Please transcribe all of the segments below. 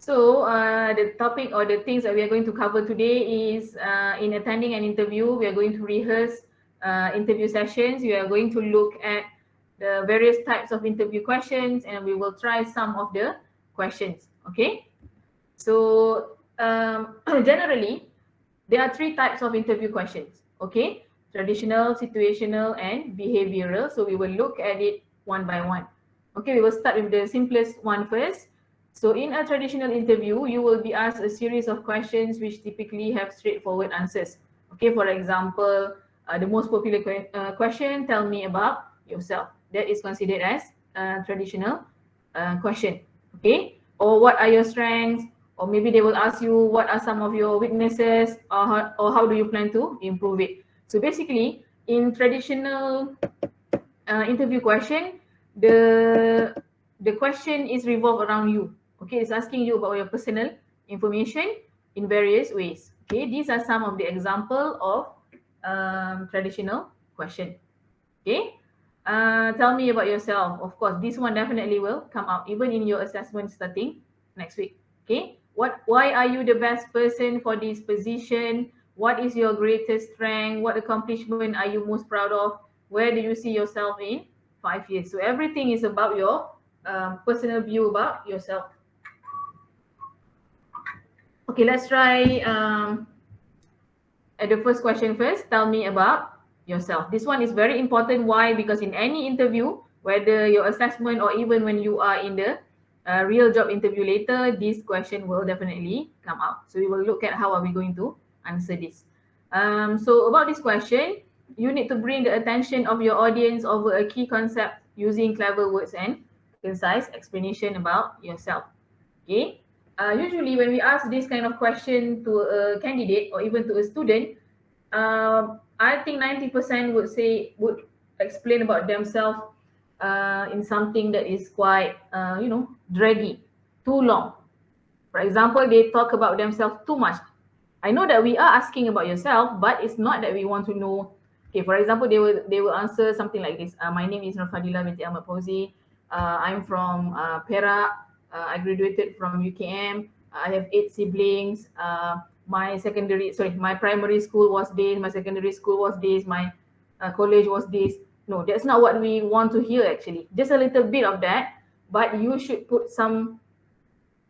So the topic or the things that we are going to cover today is in attending an interview, we are going to rehearse interview sessions. We are going to look at the various types of interview questions, and we will try some of the questions. Okay. So generally, there are three types of interview questions. Okay. Traditional, situational, and behavioral. So we will look at it one by one. Okay, we will start with the simplest one first. So in a traditional interview, you will be asked a series of questions which typically have straightforward answers. Okay, for example, the most popular question, tell me about yourself. That is considered as a traditional question. Okay, or what are your strengths? Or maybe they will ask you what are some of your weaknesses, or how do you plan to improve it. So basically, in traditional interview question, the question is revolved around you. Okay, it's asking you about your personal information in various ways. Okay, these are some of the example of traditional question. Okay, tell me about yourself. Of course, this one definitely will come out even in your assessment starting next week. Okay, why are you the best person for this position? What is your greatest strength? What accomplishment are you most proud of? Where do you see yourself in 5 years? So everything is about your personal view about yourself. Okay, let's try at the first question first. Tell me about yourself. This one is very important. Why? Because in any interview, whether your assessment or even when you are in the real job interview later, this question will definitely come out. So we will look at how are we going to answer this. So about this question, you need to bring the attention of your audience over a key concept using clever words and concise explanation about yourself. Okay. Usually when we ask this kind of question to a candidate or even to a student, I think 90% would explain about themselves in something that is quite draggy, too long. For example, they talk about themselves too much. I know that we are asking about yourself, but it's not that we want to know. Okay, for example, they will answer something like this. My name is Nurfadila binti Ahmad Fauzi. I'm from Perak. I graduated from UKM. I have 8 siblings. My primary school was this. My secondary school was this. My college was this. No, that's not what we want to hear actually. Just a little bit of that, but you should put some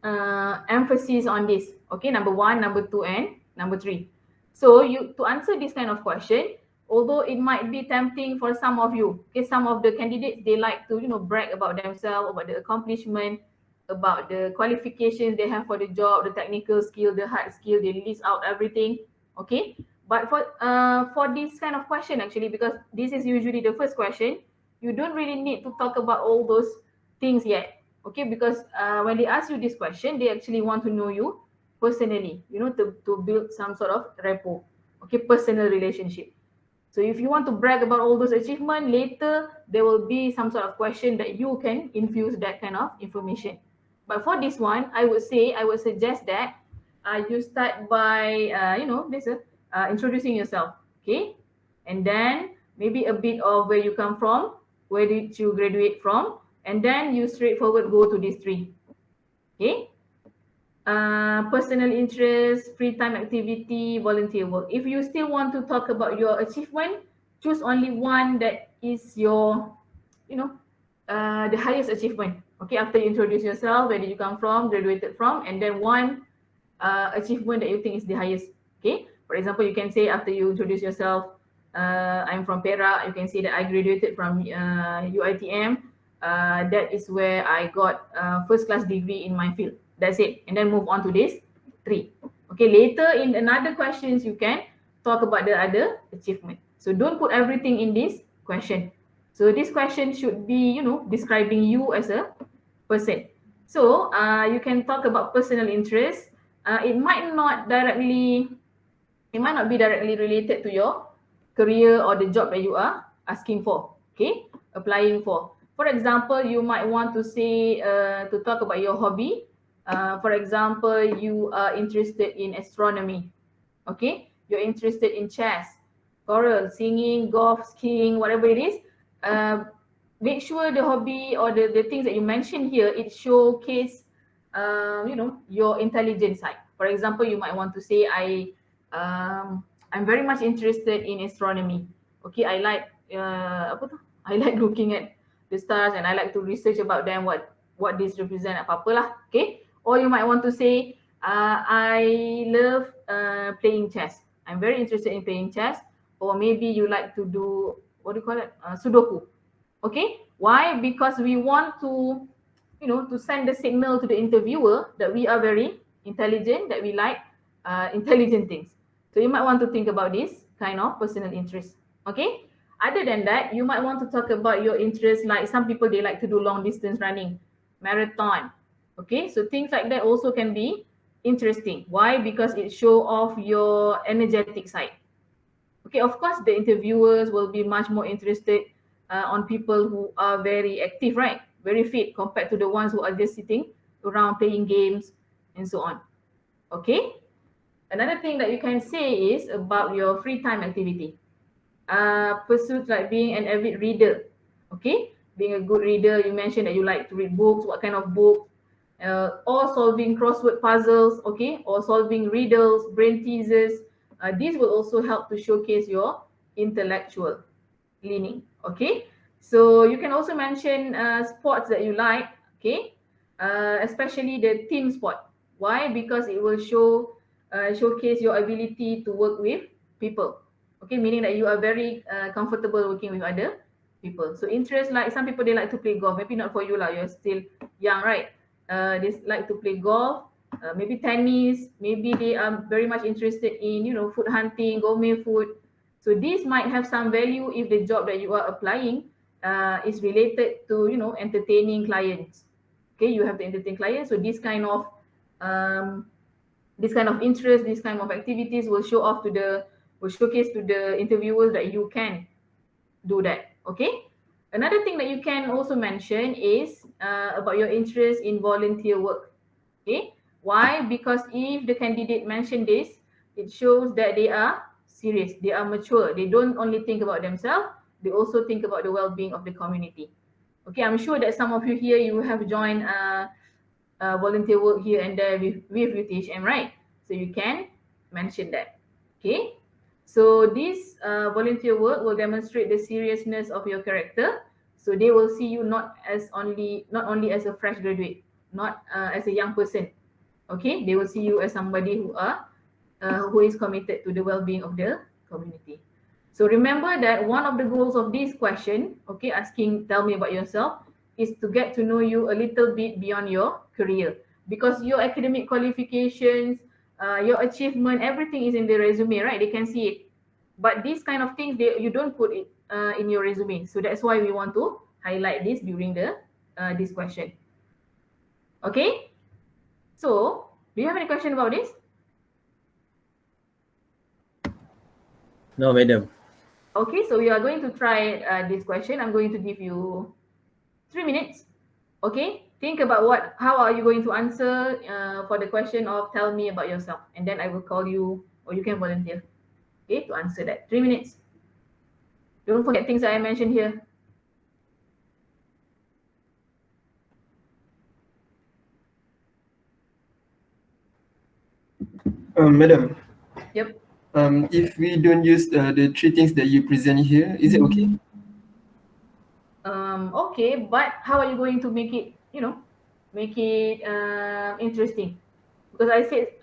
emphasis on this. Okay, number 1, number 2, and number 3. So you to answer this kind of question, although it might be tempting for some of you, okay, some of the candidates, they like to brag about themselves, about the accomplishment, about the qualifications they have for the job, the technical skill, the hard skill, they list out everything. Okay, but for this kind of question actually, because this is usually the first question, you don't really need to talk about all those things yet. Okay, because when they ask you this question, they actually want to know you personally, to build some sort of rapport. Okay, personal relationship. So if you want to brag about all those achievements, later there will be some sort of question that you can infuse that kind of information. But for this one, I would suggest that you start by introducing yourself. Okay, and then maybe a bit of where you come from, where did you graduate from, and then you straightforward go to these 3. Okay, personal interest, free time activity, volunteer work. If you still want to talk about your achievement, choose only one that is your the highest achievement. Okay, after you introduce yourself, where did you come from, graduated from, and then one achievement that you think is the highest. Okay, for example, you can say after you introduce yourself, I'm from Perak. You can say that I graduated from UITM. That is where I got first class degree in my field. That's it, and then move on to this 3. Okay, later in another questions you can talk about the other achievement. So don't put everything in this question. So this question should be describing you as a person. So you can talk about personal interest. It might not be directly related to your career or the job that you are asking for. Okay, applying for. For example, you might want to say to talk about your hobby. For example, you are interested in astronomy. Okay, you're interested in chess, choral, singing, golf, skiing, whatever it is. Make sure the hobby or the things that you mentioned here, it showcase your intelligence side. For example, you might want to say, I'm very much interested in astronomy. Okay, I like apa tu? I like looking at the stars and I like to research about them, what this represent, apa-apa lah. Okay, or you might want to say, I love playing chess. I'm very interested in playing chess. Or maybe you like to do, what do you call it, Sudoku. Okay, why? Because we want to to send the signal to the interviewer that we are very intelligent, that we like intelligent things. So you might want to think about this kind of personal interest. Okay. Other than that, you might want to talk about your interest. Like some people, they like to do long distance running, marathon. Okay. So things like that also can be interesting. Why? Because it show off your energetic side. Okay, of course, the interviewers will be much more interested on people who are very active, right? Very fit compared to the ones who are just sitting around playing games and so on. Okay. Another thing that you can say is about your free time activity. Pursuits like being an avid reader. Okay, being a good reader. You mentioned that you like to read books. What kind of book? Or solving crossword puzzles. Okay, or solving riddles, brain teasers. These will also help to showcase your intellectual leaning. Okay, so you can also mention sports that you like. Okay, especially the team sport. Why? Because it will showcase your ability to work with people. Okay, meaning that you are very comfortable working with other people. So interest, like some people, they like to play golf. Maybe not for you lah. You're still young, right? They like to play golf. Maybe tennis. Maybe they are very much interested in food hunting, gourmet food. So this might have some value if the job that you are applying is related to entertaining clients. Okay, you have to entertain clients. So um, this kind of interest, this kind of activities will showcase to the interviewers that you can do that. Okay. Another thing that you can also mention is about your interest in volunteer work. Okay. Why? Because if the candidate mentioned this, it shows that they are serious, they are mature. They don't only think about themselves, they also think about the well-being of the community. Okay, I'm sure that some of you here, you have joined volunteer work here and there with UTHM, right? So you can mention that. Okay. So this volunteer work will demonstrate the seriousness of your character. So they will see you not only as a fresh graduate, not as a young person. Okay, they will see you as somebody who is committed to the well-being of the community. So remember that one of the goals of this question, okay, asking, tell me about yourself, is to get to know you a little bit beyond your career, because your academic qualifications, your achievement, everything is in the resume, right? They can see it. But these kind of things, you don't put it in your resume. So that's why we want to highlight this during this question. Okay. So do you have any question about this? No, madam. Okay, so we are going to try this question. I'm going to give you 3 minutes. Okay, think about how are you going to answer for the question of tell me about yourself, and then I will call you or you can volunteer. Okay, to answer that. 3 minutes. Don't forget things that I mentioned here. Madam. Yep. If we don't use the three things that you present here, is it okay? Okay, but how are you going to make it, interesting? Because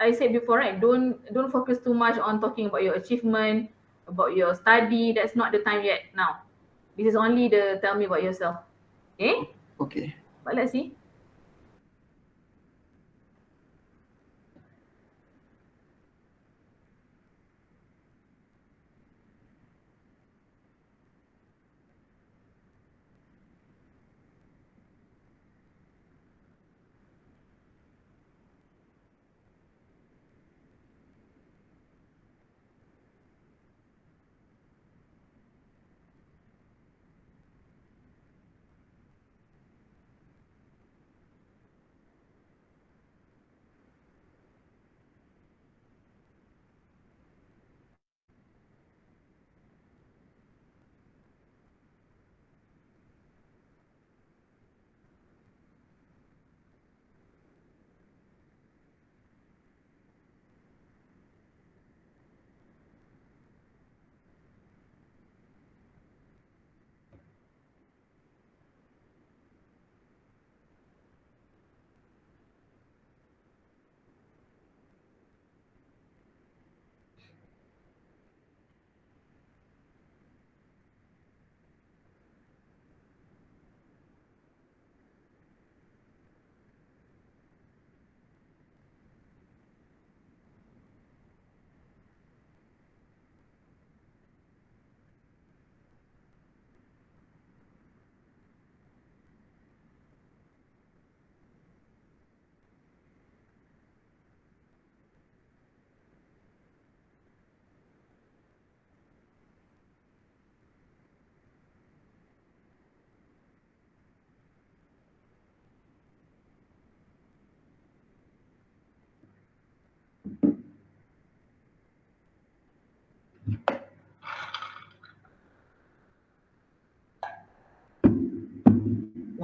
I said before, right? Don't focus too much on talking about your achievement, about your study. That's not the time yet now. This is only the tell me about yourself. Okay? Okay. But let's see.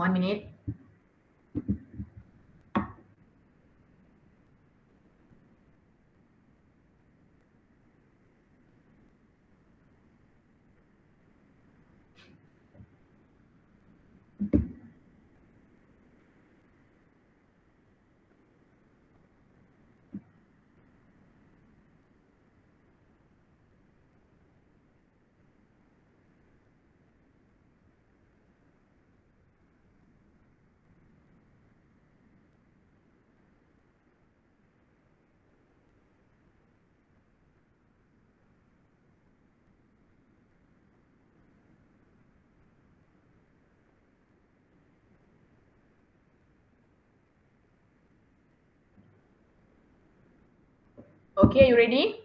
1 minute. Okay, you ready?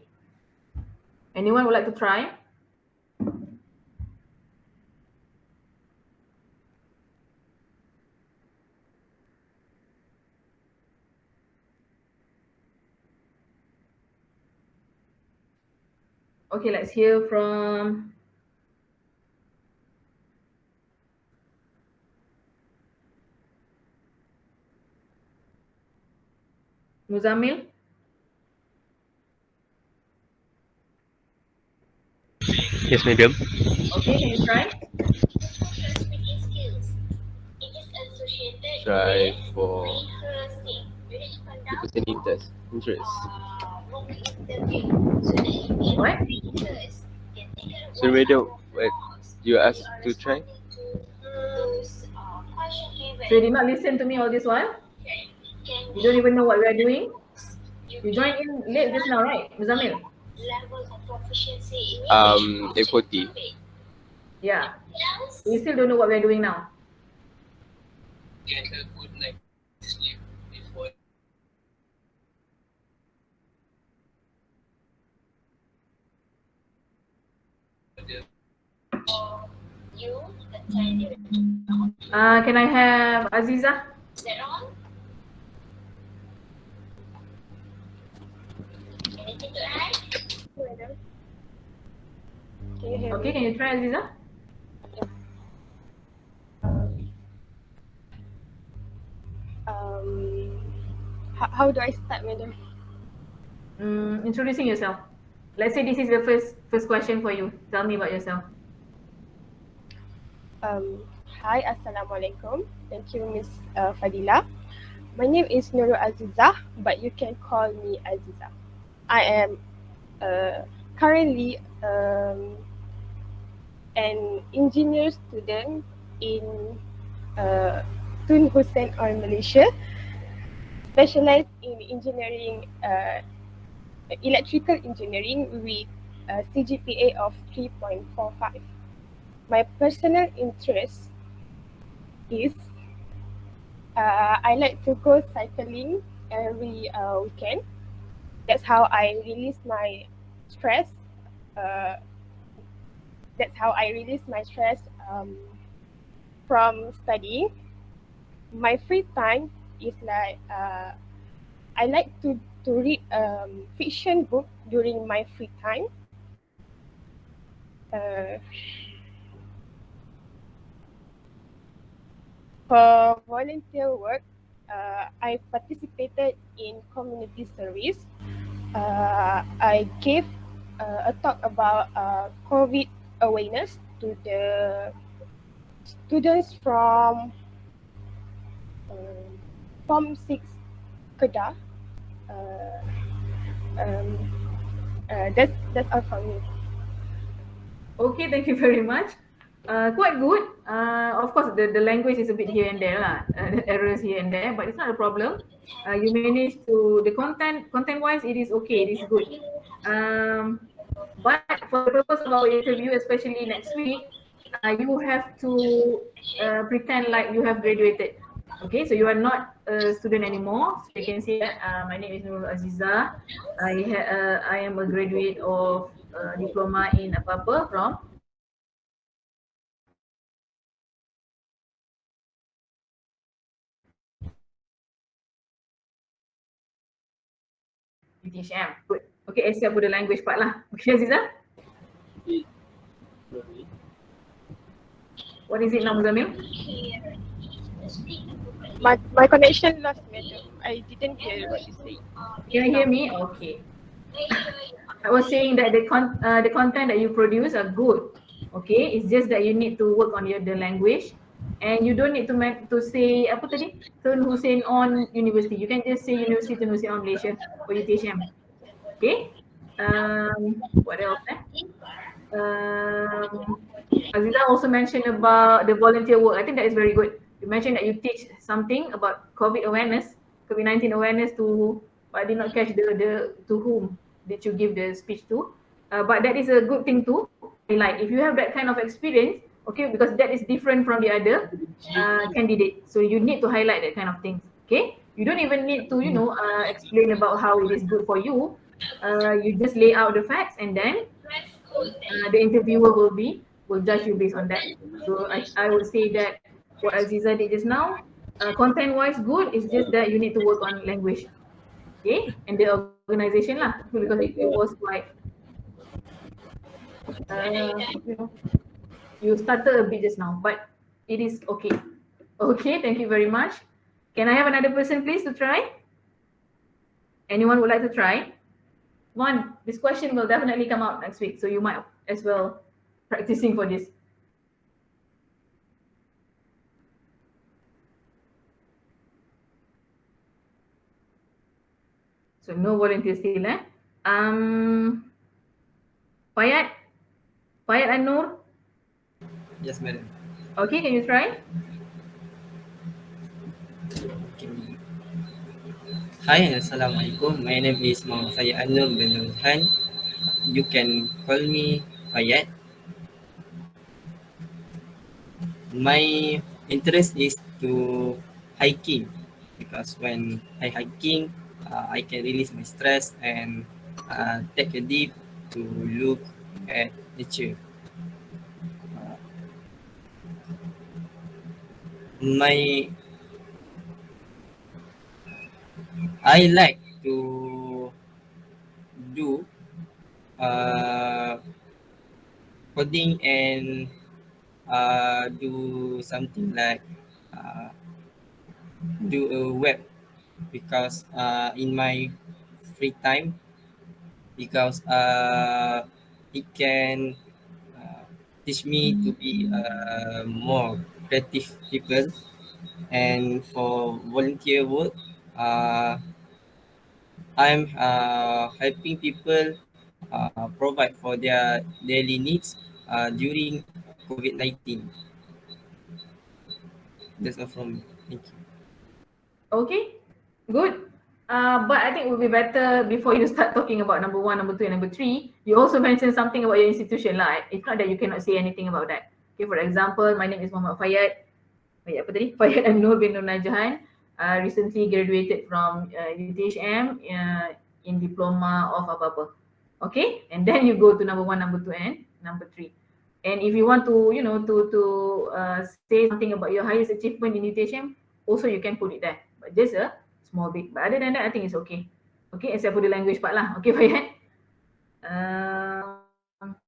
Anyone would like to try? Okay, let's hear from Muzamil. Yes, madam. Okay, can you try? Try for depositing interest. What? So, madam, what you asked to try? So you did not listen to me all this while? You don't even know what we are doing? You joined in late just now, right, Muzamil? A40. Yeah. You still don't know what we are doing now? Can I have Aziza? Can you hear Okay, me? can you try, Aziza? How do I start, madam? Introducing yourself. Let's say this is the first question for you. Tell me about yourself. Hi, Assalamualaikum. Thank you, Miss Fadila. My name is Nurul Azizah, but you can call me Aziza. I am currently an engineer student in Tun Hussein or Malaysia, specialized in engineering, electrical engineering with a CGPA of 3.45. My personal interest is I like to go cycling every weekend. That's how I release my stress. Uh, that's how I release my stress from studying. My free time is like I like to read fiction book during my free time. For volunteer work, I participated in community service. I gave a talk about COVID awareness to the students from Form 6 Kedah. That's all from me. Okay, thank you very much. Quite good. Of course, the language is a bit here and there lah, errors here and there, but it's not a problem. You managed to the content wise, it is okay. It is good. But for the purpose of our interview, especially next week, you have to pretend like you have graduated. Okay, so you are not a student anymore. So you can say that my name is Nurul Aziza. I am a graduate of diploma in apa-apa from UTHM. Good. Okay, except for the language part lah. Okay, Aziza? What is it now, Muzamil? My connection lost, madam. I didn't hear what you said. Can you hear me? Okay. I was saying that the content that you produce are good. Okay, it's just that you need to work on the language, and you don't need to say apa tadi? Tun Hussein on university. You can just say University Tun Hussein on Malaysia or UTHM. Okay. What else? Aziza also mentioned about the volunteer work. I think that is very good. You mentioned that you teach something about COVID awareness, COVID-19 awareness to, but I did not catch the to whom did you give the speech to. But that is a good thing too. Like if you have that kind of experience, okay, because that is different from the other candidate. So you need to highlight that kind of things. Okay, you don't even need to explain about how it is good for you. You just lay out the facts, and then the interviewer will judge you based on that. So I would say that what Aziza did just now, content wise good, it's just that you need to work on language. Okay, and the organization lah, because it was quite you know, you started a bit just now, but it is okay. Okay, thank you very much. Can I have another person please to try? Anyone would like to try? One, this question will definitely come out next week, so you might as well practicing for this. So no volunteer still, eh? Fayad and Noor. Yes, madam. Okay, can you try? Okay. Hi, Assalamualaikum. My name is Muhammad Fayad Anur bin Nurhan. You can call me Fayad. My interest is to hiking because when I hiking, I can release my stress and take a deep to look at nature. My I like to do coding and do something like do a web because in my free time because it can teach me to be more creative people. And for volunteer work, I'm helping people provide for their daily needs during COVID-19. That's all from me. Thank you. Okay, good. But I think it would be better before you start talking about number 1, number 2, and number 3. You also mentioned something about your institution lah. It's not that you cannot say anything about that. Okay, for example, my name is Muhammad Fayad. Apa tadi? Fayad Anur bin Nur Najahan. Recently graduated from UTHM in diploma of apa-apa. Okay, and then you go to number 1, number 2, and number 3. And if you want to, say something about your highest achievement in UTHM, also you can put it there. But just a small bit. But other than that, I think it's okay. Okay, except for the language part lah. Okay, Fayad.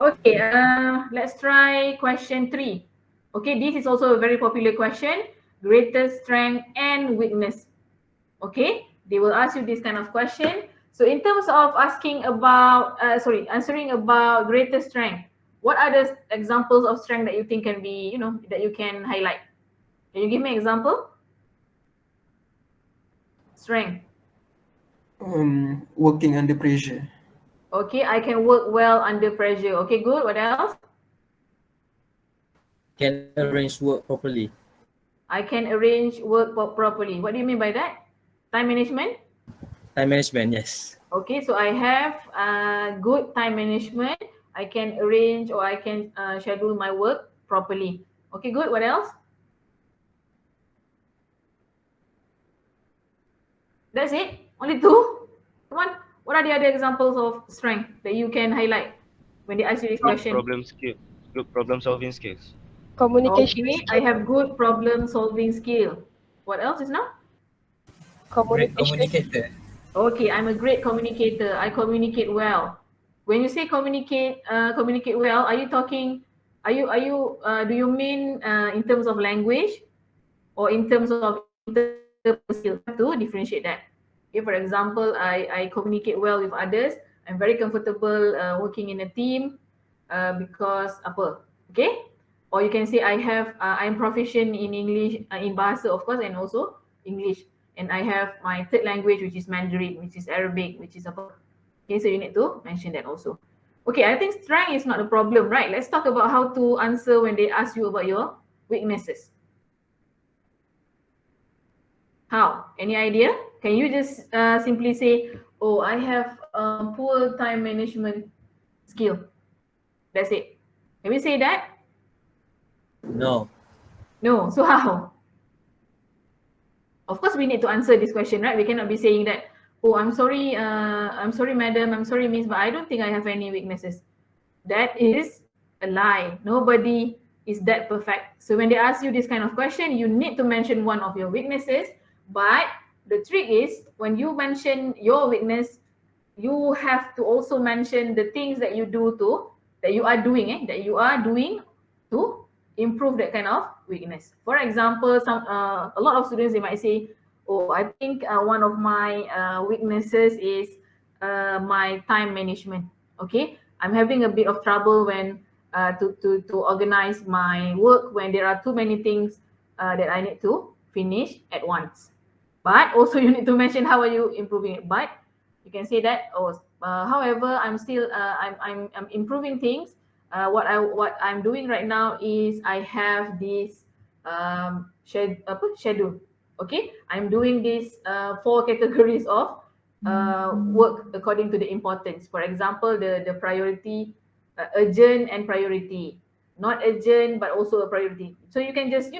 Okay, let's try question 3. Okay, this is also a very popular question. Greatest strength and weakness. Okay, they will ask you this kind of question. So in terms of answering about greatest strength, what are the examples of strength that you think can be, that you can highlight? Can you give me an example? Strength. Working under pressure. Okay, I can work well under pressure. Okay, good. What else? Can arrange work properly. I can arrange work properly. What do you mean by that? Time management? Time management, yes. Okay, so I have good time management. I can arrange or I can schedule my work properly. Okay, good. What else? That's it? Only 2? Come on. What are the other examples of strength that you can highlight when they ask you this question? Good problem solving skills. Communication. Okay, I have good problem solving skill. What else is now? Great communicator. Okay, I'm a great communicator. I communicate well. When you say communicate well, are you talking? Do you mean in terms of language, or in terms of interpersonal skill, to differentiate that. Okay, for example, I communicate well with others. I'm very comfortable working in a team because apa? Okay, or you can say I'm proficient in English, in bahasa of course, and also English, and I have my third language, which is Mandarin, which is Arabic, which is apa? Okay, so you need to mention that also. Okay, I think strength is not a problem, right? Let's talk about how to answer when they ask you about your weaknesses. How? Any idea? Can you just simply say, oh, I have poor time management skill. That's it. Can we say that? No. No. So how? Of course, we need to answer this question, right? We cannot be saying that, oh, I'm sorry, madam, I'm sorry, miss, but I don't think I have any weaknesses. That is a lie. Nobody is that perfect. So when they ask you this kind of question, you need to mention one of your weaknesses. But the trick is when you mention your weakness, you have to also mention the things that you are doing to improve that kind of weakness. For example, a lot of students, they might say, oh, I think one of my weaknesses is my time management. Okay, I'm having a bit of trouble when to organize my work when there are too many things that I need to finish at once. But also you need to mention how are you improving it. But you can say that, oh, however, I'm improving things. What I'm doing right now is I have this schedule. Okay, I'm doing these 4 categories of work according to the importance. For example, the priority, urgent and priority, not urgent but also a priority. So you can just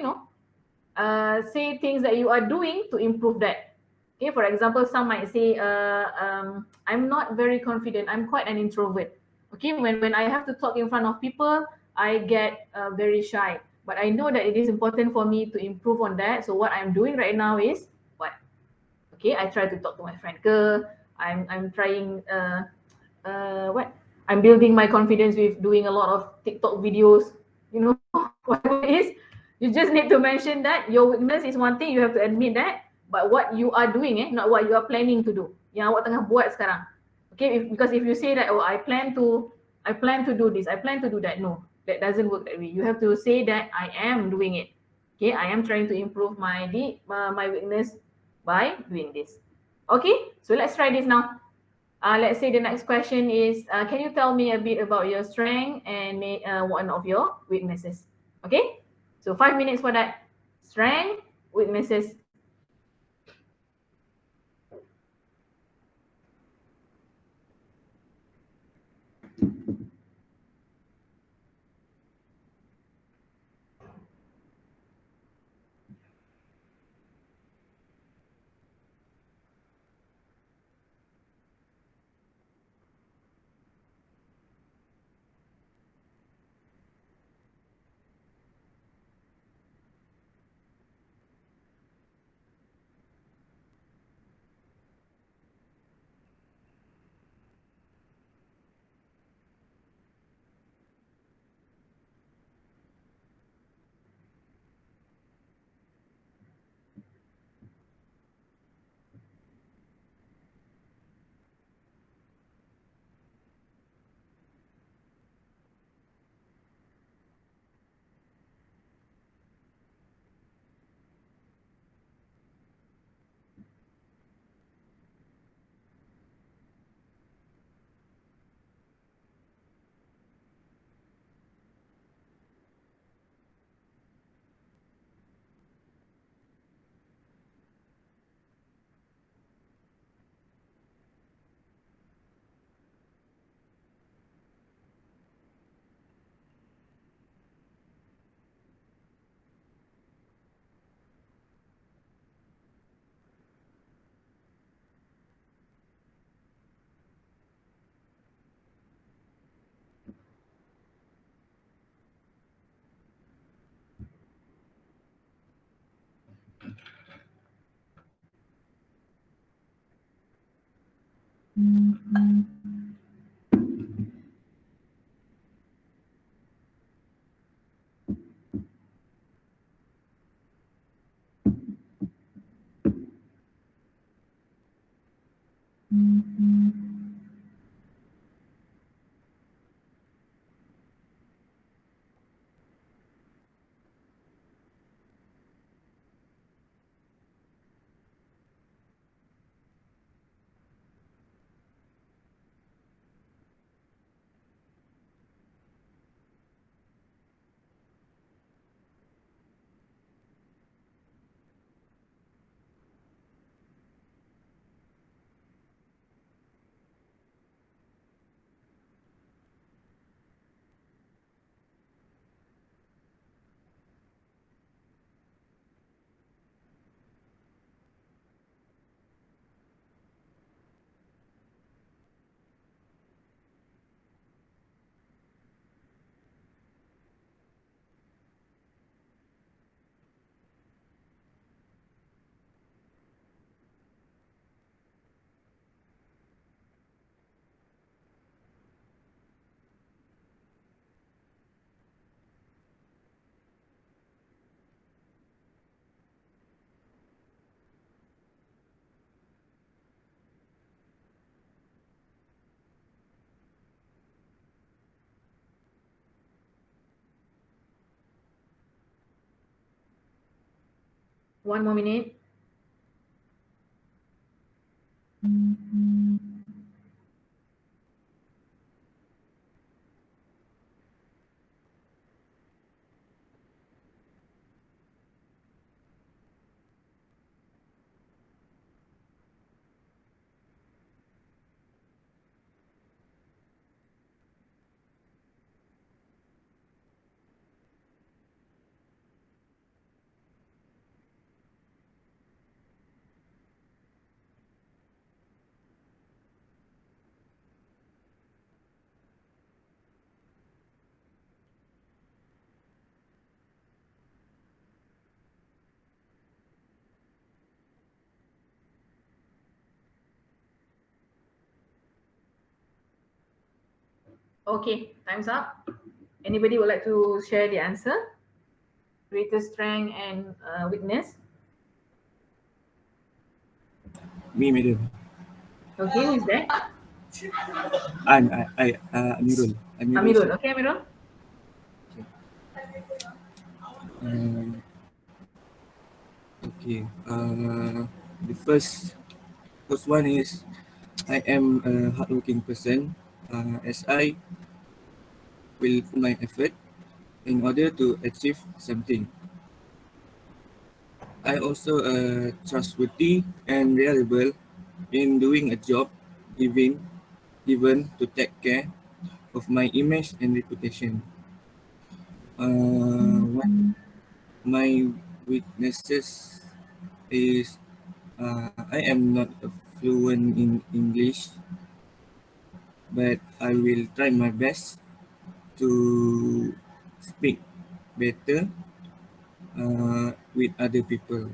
say things that you are doing to improve that. Okay, for example, some might say, I'm not very confident. I'm quite an introvert. Okay, when I have to talk in front of people, I get very shy. But I know that it is important for me to improve on that. So what I'm doing right now is what? Okay, I try to talk to my friend. I'm trying what? I'm building my confidence with doing a lot of TikTok videos. You know, whatever it is, you just need to mention that your weakness is one thing. You have to admit that, but what you are doing, not what you are planning to do. Yang awak tengah buat sekarang. Okay, because if you say that, oh, I plan to do this, I plan to do that. No, that doesn't work that way. You have to say that I am doing it. Okay, I am trying to improve my weakness by doing this. Okay, so let's try this now. Let's say the next question is, can you tell me a bit about your strength and one of your weaknesses? Okay, so 5 minutes for that. Strength, weaknesses. One more minute. Okay, time's up. Anybody would like to share the answer? Greatest strength and weakness. Me, madam. Okay, who is that? Amirul. Amirul. Okay, Amirul. Okay. The first one is I am a hardworking person. As I will put my effort in order to achieve something. I also trustworthy and reliable in doing a job, given to take care of my image and reputation. One my weaknesses is I am not fluent in English, but I will try my best to speak better with other people.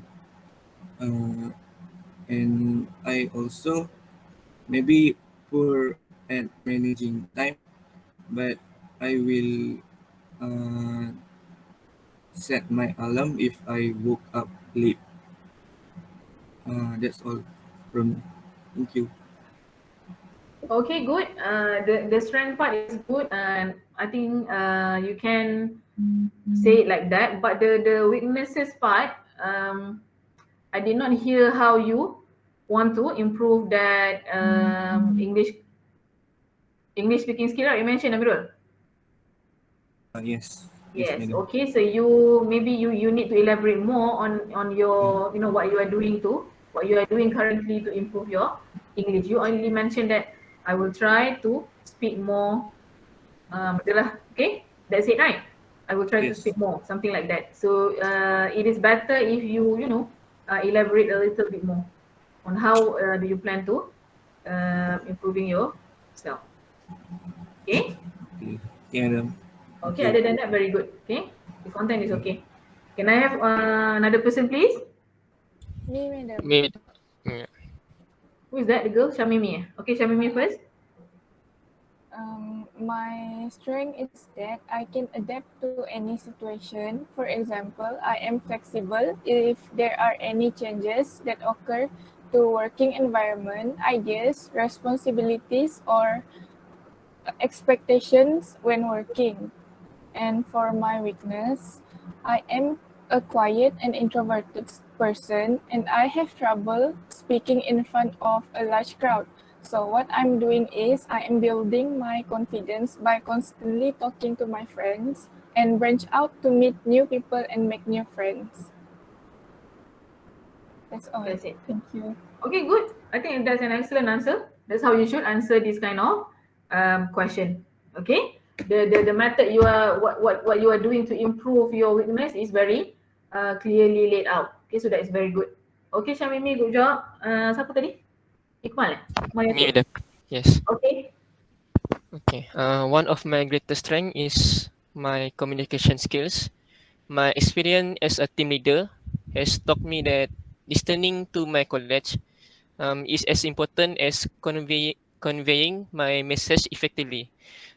And I also maybe poor at managing time, but I will set my alarm if I woke up late. That's all from me. Thank you. Okay, good. The strength part is good, and I think you can say it like that. But the weaknesses part, I did not hear how you want to improve that English speaking skill. Right? You mentioned, Amirul. Yes, Yes. madam. Okay. So maybe you need to elaborate more on your what you are doing currently to improve your English. You only mentioned that I will try to speak more. Adalah, okay. That's it, right? I will try to Yes. speak more, something like that. So it is better if you elaborate a little bit more on how do you plan to improving yourself. Okay. Okay, madam. Thank Okay, you. other than that, very good. Okay, the content is okay. Can I have another person, please? Me, madam. Me. Yeah. Who is that? The girl, Shamimi. Okay, Shamimi first. My strength is that I can adapt to any situation. For example, I am flexible if there are any changes that occur to working environment, ideas, responsibilities, or expectations when working. And for my weakness, I am a quiet and introverted person, and I have trouble speaking in front of a large crowd. So what I'm doing is I am building my confidence by constantly talking to my friends and branch out to meet new people and make new friends. That's all. That's it. Thank you. Okay, good. I think that's an excellent answer. That's how you should answer this kind of question. Okay. The method you are what you are doing to improve your weakness is very clearly laid out. Okay, so that is very good. Okay, Syamimi, good job. Siapa tadi? Iqmal. Me, madam. Yes. Okay. Okay. One of my greatest strength is my communication skills. My experience as a team leader has taught me that listening to my colleagues is as important as conveying my message effectively.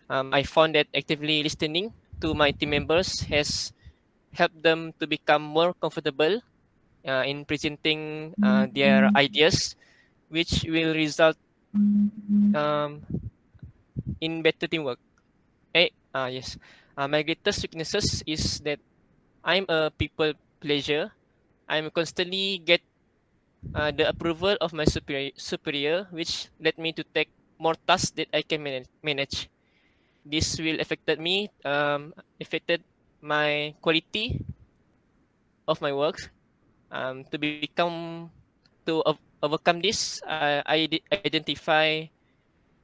I found that actively listening to my team members has helped them to become more comfortable in presenting their ideas, which will result um, in better teamwork. Yes. My greatest weaknesses is that I'm a people pleaser. I'm constantly get the approval of my superior, which led me to take more tasks that I can manage. This will affected my quality of my work. To become overcome this, identify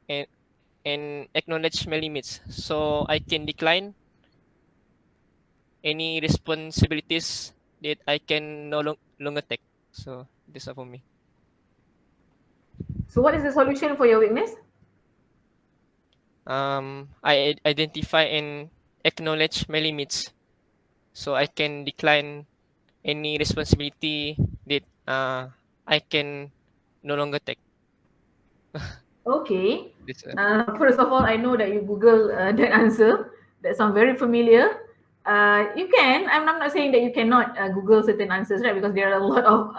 and acknowledge my limits, so I can decline any responsibilities that I can longer take. So this is for me. So what is the solution for your weakness? I identify and acknowledge my limits, so I can decline any responsibility that I can no longer take. Okay. This, First of all, I know that you Google that answer. That sounds very familiar. You can. I'm not saying that you cannot Google certain answers, right? Because there are a lot of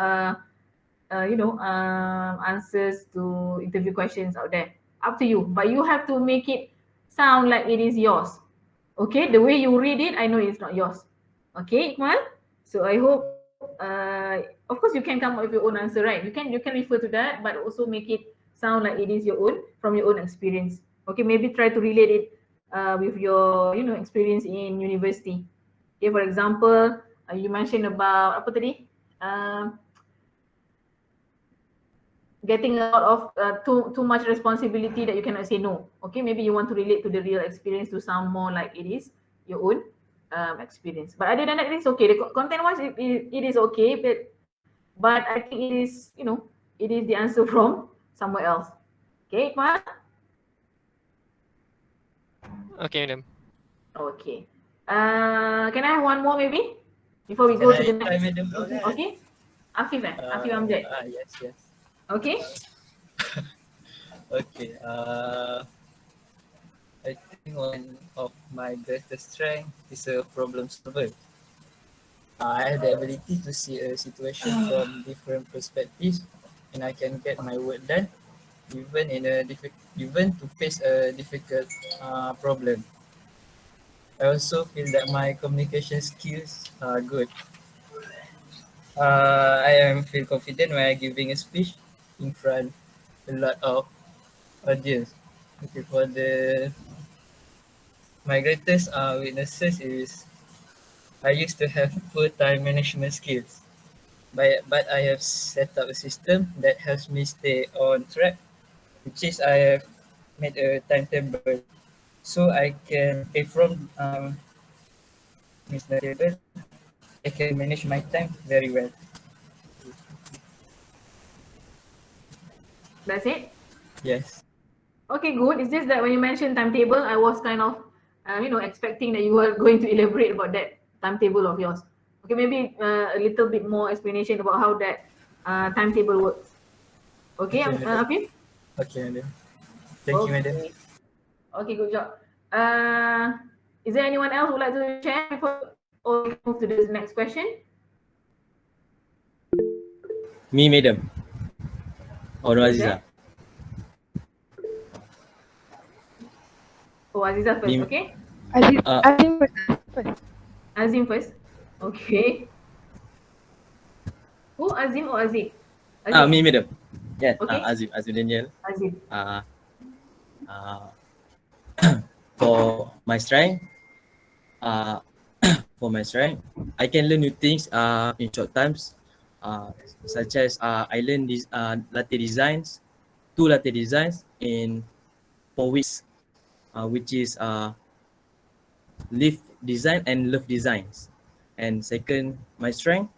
answers to interview questions out there. Up to you. But you have to make it sound like it is yours. Okay. The way you read it, I know it's not yours. Okay, Iqmal. So I hope. Of course, you can come up with your own answer, right? You can refer to that, but also make it sound like it is your own from your own experience. Okay, maybe try to relate it with your experience in university. Okay, for example, you mentioned about apa tadi? Getting a lot of too much responsibility that you cannot say no. Okay, maybe you want to relate to the real experience to sound more like it is your own experience. But other than that, it's okay. The content wise, it is okay, but I think it is it is the answer from somewhere else. Okay, Iqmal? okay, madam. Okay. Can I have one more maybe before we go to the next? Madam? Okay. Afif, Afif Amjad. Yes. Okay. Okay. I think one of my greatest strength is a problem solver. I have the ability to see a situation from different perspectives, and I can get my work done, even to face a difficult problem. I also feel that my communication skills are good. I feel confident when I'm giving a speech in front a lot of audience. Okay, for my greatest weaknesses is I used to have poor time management skills, but I have set up a system that helps me stay on track, which is I have made a timetable so I can from this timetable I can manage my time very well. That's it. Yes. Okay, good. It's just that when you mentioned timetable, I was kind of, expecting that you were going to elaborate about that timetable of yours. Okay, maybe a little bit more explanation about how that timetable works. Okay, Okay, madam. Afif? Okay, madam. Thank you, madam. Okay, good job. Is there anyone else who would like to share before we move to the next question? Me, madam. Or Who's Aziza? that? Oh, Aziza first, Me, okay? Azim first. Azim first. Okay. Who, Azim or Aziz? Azim. me, madam. Yeah, Okay, Azim Daniel. Azim. Uh, uh, for my strength, uh, for my strength, I can learn new things in short times, uh, such as I learn these latte designs, two latte designs in 4 weeks, which is lift design and love designs. And second, my strength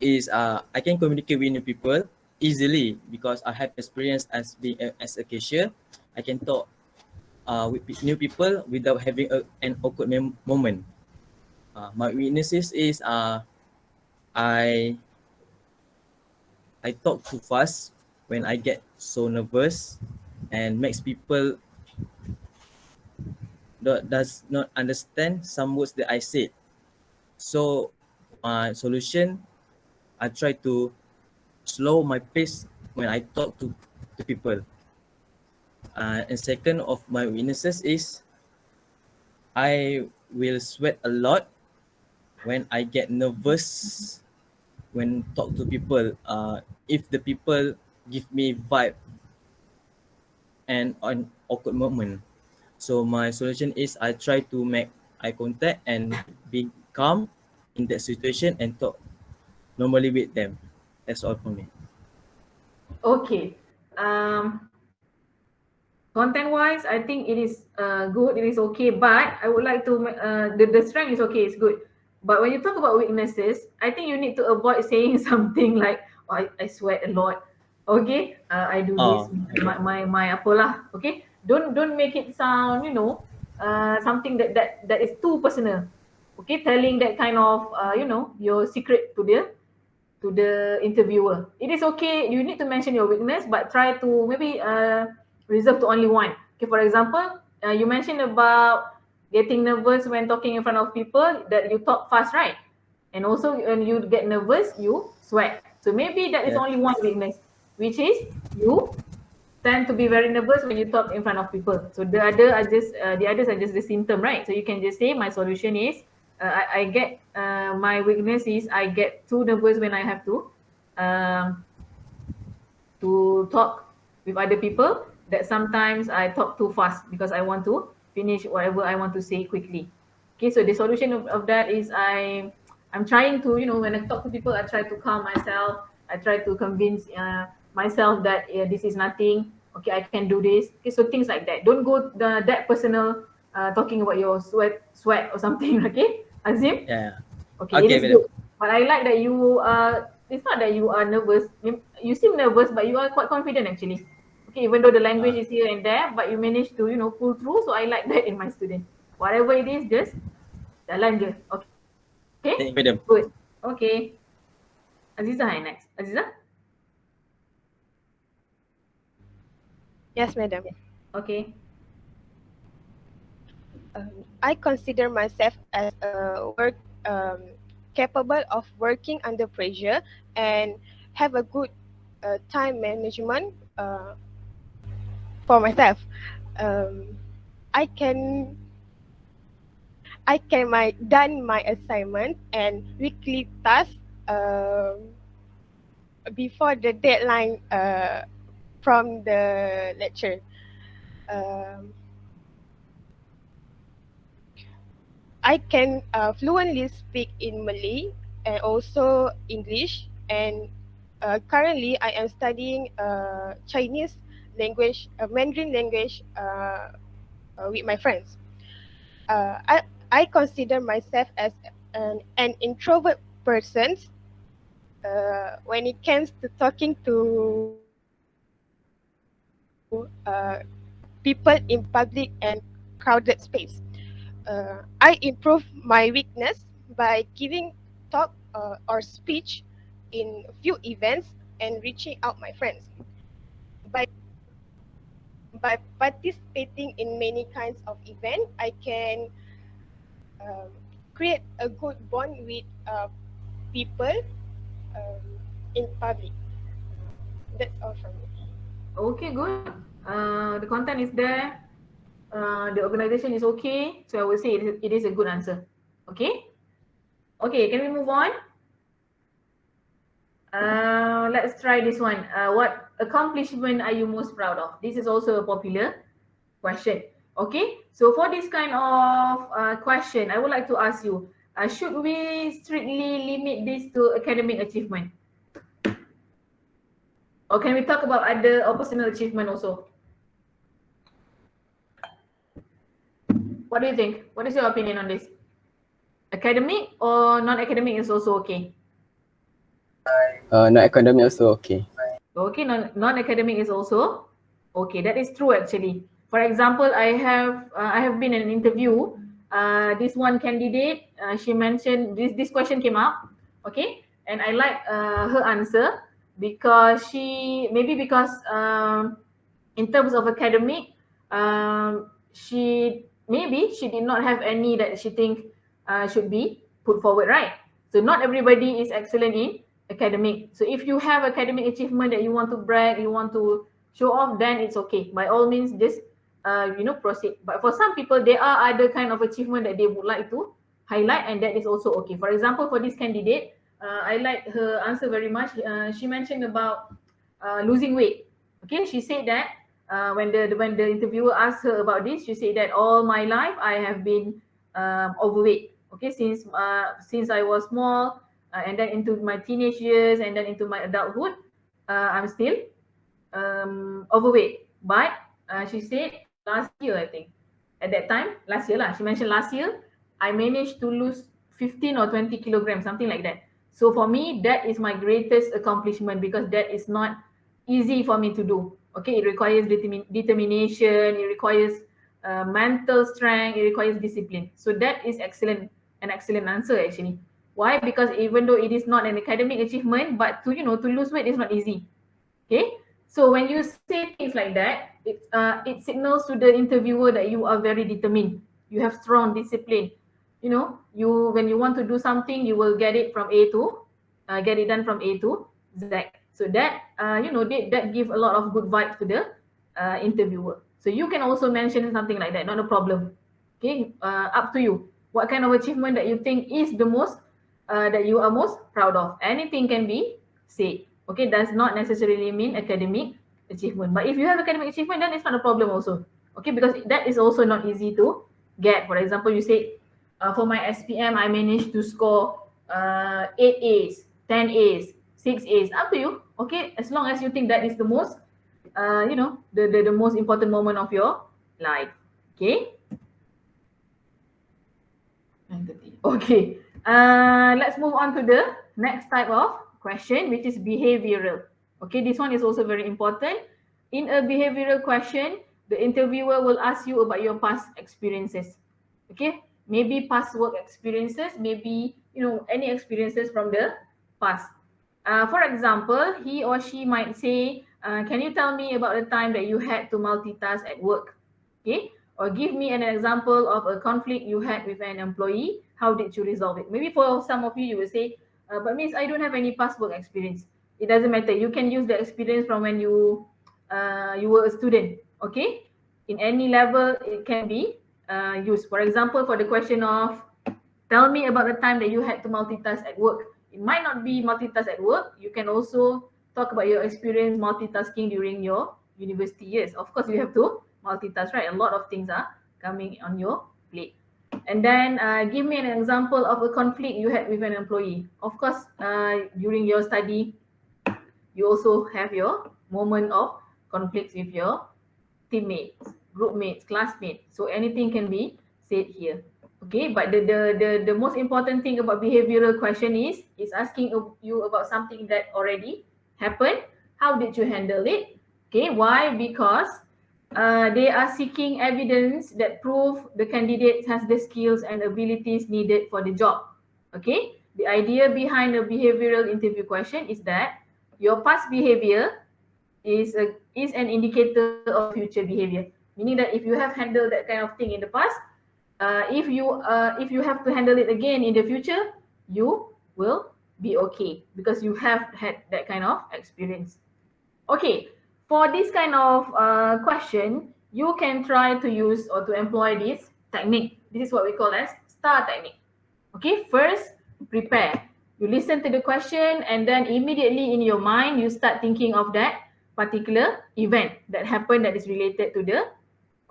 is I can communicate with new people easily because I have experience as being as a cashier. I can talk with new people without having an awkward moment. My weaknesses is I I talk too fast when I get so nervous and makes people does not understand some words that I said. So my solution, I try to slow my pace when I talk to people. And second of my weaknesses is I will sweat a lot when I get nervous when talk to people. If the people give me vibe and an awkward moment. So my solution is I try to make eye contact and be calm in that situation and talk normally with them. That's all for me. Okay. Content-wise, I think it is good, it is okay, but I would like to, the strength is okay, it's good. But when you talk about weaknesses, I think you need to avoid saying something like, oh, I sweat a lot. Okay, I do this, Oh, okay. my apalah. Okay, don't make it sound, something that is too personal. Okay, telling that kind of, your secret to the interviewer. It is okay. You need to mention your weakness, but try to maybe reserve to only one. Okay, for example, you mentioned about getting nervous when talking in front of people, that you talk fast, right? And also when you get nervous, you sweat. So maybe that is Yeah. only one weakness, which is you tend to be very nervous when you talk in front of people. So the others are just the symptom, right? So you can just say my solution is I get my weakness is I get too nervous when I have um, to talk with other people. That sometimes I talk too fast because I want to finish whatever I want to say quickly. Okay, so the solution of that is I'm trying to, when I talk to people, I try to calm myself. I try to convince myself that this is nothing. Okay, I can do this. Okay, so things like that. Don't go that personal, talking about your sweat or something. Okay, Azim. Yeah. Okay, it Okay, is madam. good. But I like that you it's not that you are nervous. You seem nervous, but you are quite confident actually. Okay, even though the language is here and there, but you manage to, pull through. So I like that in my student. Whatever it is, just jalan je. Okay, Thank you, madam. good. Okay, Aziza, hi next. Aziza, Yes, madam. okay. I consider myself as capable of working under pressure and have a good time management for myself. Um, I can done my assignment and weekly tasks before the deadline from the lecture. Um, I can fluently speak in Malay and also English. And currently, I am studying Chinese language, Mandarin language with my friends. Uh, I I consider myself as an introvert person when it comes to talking to people in public and crowded space. I improve my weakness by giving talk or speech in a few events and reaching out my friends. By by participating in many kinds of events, I can um, create a good bond with people um, in public. That's all from me. Okay, good. The content is there. The organization is okay. So I would say it is a good answer. Okay. Okay, can we move on? Let's try this one. What accomplishment are you most proud of? This is also a popular question. Okay, so for this kind of question, I would like to ask you, should we strictly limit this to academic achievement? Or can we talk about other or personal achievement also? What do you think? What is your opinion on this? Academic or non-academic is also okay? Non-academic also okay. Okay, non-academic is also okay. That is true actually. For example, I have been in an interview. This one candidate, she mentioned this question came up. Okay, and I like her answer because because in terms of academic, she did not have any that she think should be put forward, right? So not everybody is excellent in academic. So if you have academic achievement that you want to brag, you want to show off, then it's okay. By all means, just proceed. But for some people, there are other kind of achievement that they would like to highlight, and that is also okay. For example, for this candidate, I like her answer very much. She mentioned about losing weight. Okay, she said that when the interviewer asked her about this, she said that all my life I have been overweight. Okay, since I was small, and then into my teenage years, and then into my adulthood, I'm still overweight. But she said last year, I think, at that time, last year lah, she mentioned last year, I managed to lose 15 or 20 kilograms, something like that. So for me, that is my greatest accomplishment because that is not easy for me to do. Okay, it requires determination, it requires mental strength, it requires discipline. So that is an excellent answer actually. Why? Because even though it is not an academic achievement, but to lose weight is not easy. Okay, so when you say things like that, it signals to the interviewer that you are very determined. You have strong discipline. When you want to do something, you will get it get it done from A to Z. So that give a lot of good vibes to the interviewer. So you can also mention something like that, not a problem. Okay, up to you. What kind of achievement that you think is the most that you are most proud of? Anything can be said. Okay, does not necessarily mean academic achievement. But if you have academic achievement, then it's not a problem also. Okay, because that is also not easy to get. For example, you say, for my SPM, I managed to score 8 A's, 10 A's, 6 A's. Up to you. Okay, as long as you think that is the most, the most important moment of your life. Okay. Okay. Let's move on to the next type of question, which is behavioral. Okay, this one is also very important. In a behavioral question, the interviewer will ask you about your past experiences. Okay, maybe past work experiences, maybe any experiences from the past. For example, he or she might say, can you tell me about the time that you had to multitask at work? Okay, or give me an example of a conflict you had with an employee. How did you resolve it? Maybe for some of you, you will say, but Miss, I don't have any past work experience. It doesn't matter. You can use the experience from when you were a student. Okay, in any level, it can be used. For example, for the question of, tell me about the time that you had to multitask at work. It might not be multitask at work. You can also talk about your experience multitasking during your university years. Of course, you have to multitask, right? A lot of things are coming on your plate. And then give me an example of a conflict you had with an employee. Of course, during your study, you also have your moment of conflicts with your teammates, group mates, classmates. So anything can be said here. Okay, but the most important thing about behavioral question is asking you about something that already happened. How did you handle it? Okay, why? Because they are seeking evidence that prove the candidate has the skills and abilities needed for the job. Okay, the idea behind a behavioral interview question is that your past behavior is an indicator of your future behavior. Meaning that if you have handled that kind of thing in the past, if you have to handle it again in the future, you will be okay because you have had that kind of experience. Okay, for this kind of question, you can try to use or to employ this technique. This is what we call as STAR technique. Okay, first prepare. You listen to the question and then immediately in your mind you start thinking of that particular event that happened that is related to the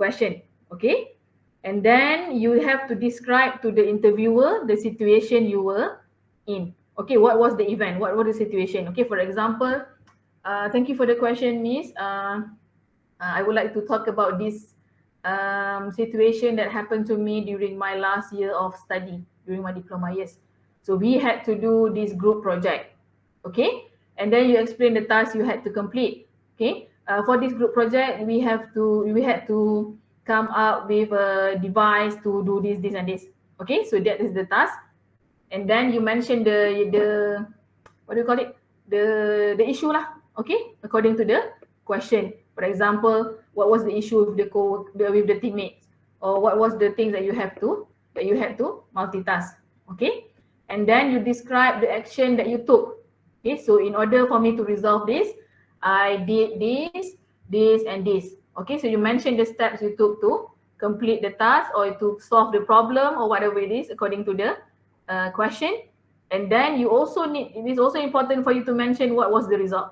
question. Okay, and then you have to describe to the interviewer the situation you were in. Okay, what was the event? What was the situation? Okay, for example, thank you for the question, Miss. I would like to talk about this situation that happened to me during my last year of study, during my diploma years. So we had to do this group project, okay? And then you explain the task you had to complete, okay? For this group project, we had to come up with a device to do this, and this, okay? So that is the task. And then you mention the what do you call it? The issue lah, okay? According to the question. For example, what was the issue with with the teammates, or what was the things that you had to multitask, okay? And then you describe the action that you took. Okay, so in order for me to resolve this, I did this, and this. Okay, so you mentioned the steps you took to complete the task or to solve the problem or whatever it is according to the question. And then you also it is also important for you to mention what was the result.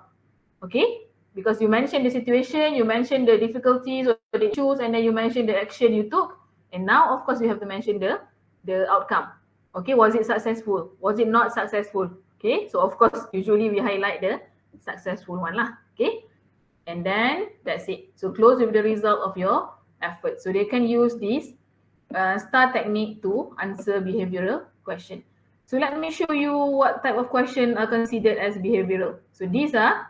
Okay, because you mentioned the situation, you mentioned the difficulties or the issues, and then you mentioned the action you took. And now, of course, you have to mention the outcome. Okay, was it successful? Was it not successful? Okay, so of course, usually we highlight the successful one lah. Okay, and then that's it. So close with the result of your effort. So they can use this STAR technique to answer behavioral question. So let me show you what type of question are considered as behavioral. So these are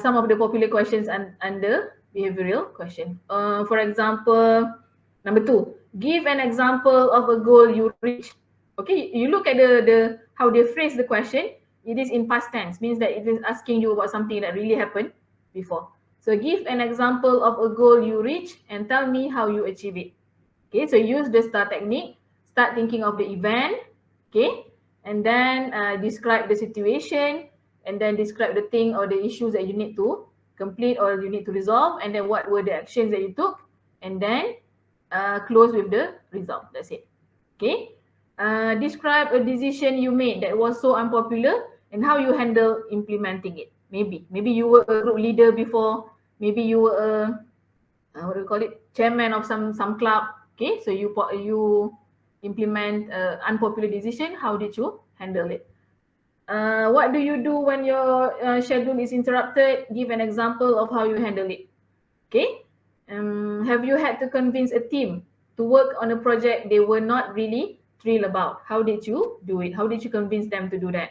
some of the popular questions under behavioral question. For example, number 2, give an example of a goal you reach. Okay, you look at the how they phrase the question. It is in past tense, means that it is asking you about something that really happened before. So give an example of a goal you reach and tell me how you achieve it. Okay, so use the STAR technique. Start thinking of the event. Okay, and then describe the situation, and then describe the thing or the issues that you need to complete or you need to resolve, and then what were the actions that you took, and then close with the result. That's it. Okay, describe a decision you made that was so unpopular and how you handle implementing it. Maybe you were a group leader before, maybe you were a what do you call it, chairman of some club. Okay, so you implement unpopular decision. How did you handle it? What do you do when your schedule is interrupted? Give an example of how you handle it. Okay. Have you had to convince a team to work on a project they were not really thrilled about? How did you do it? How did you convince them to do that?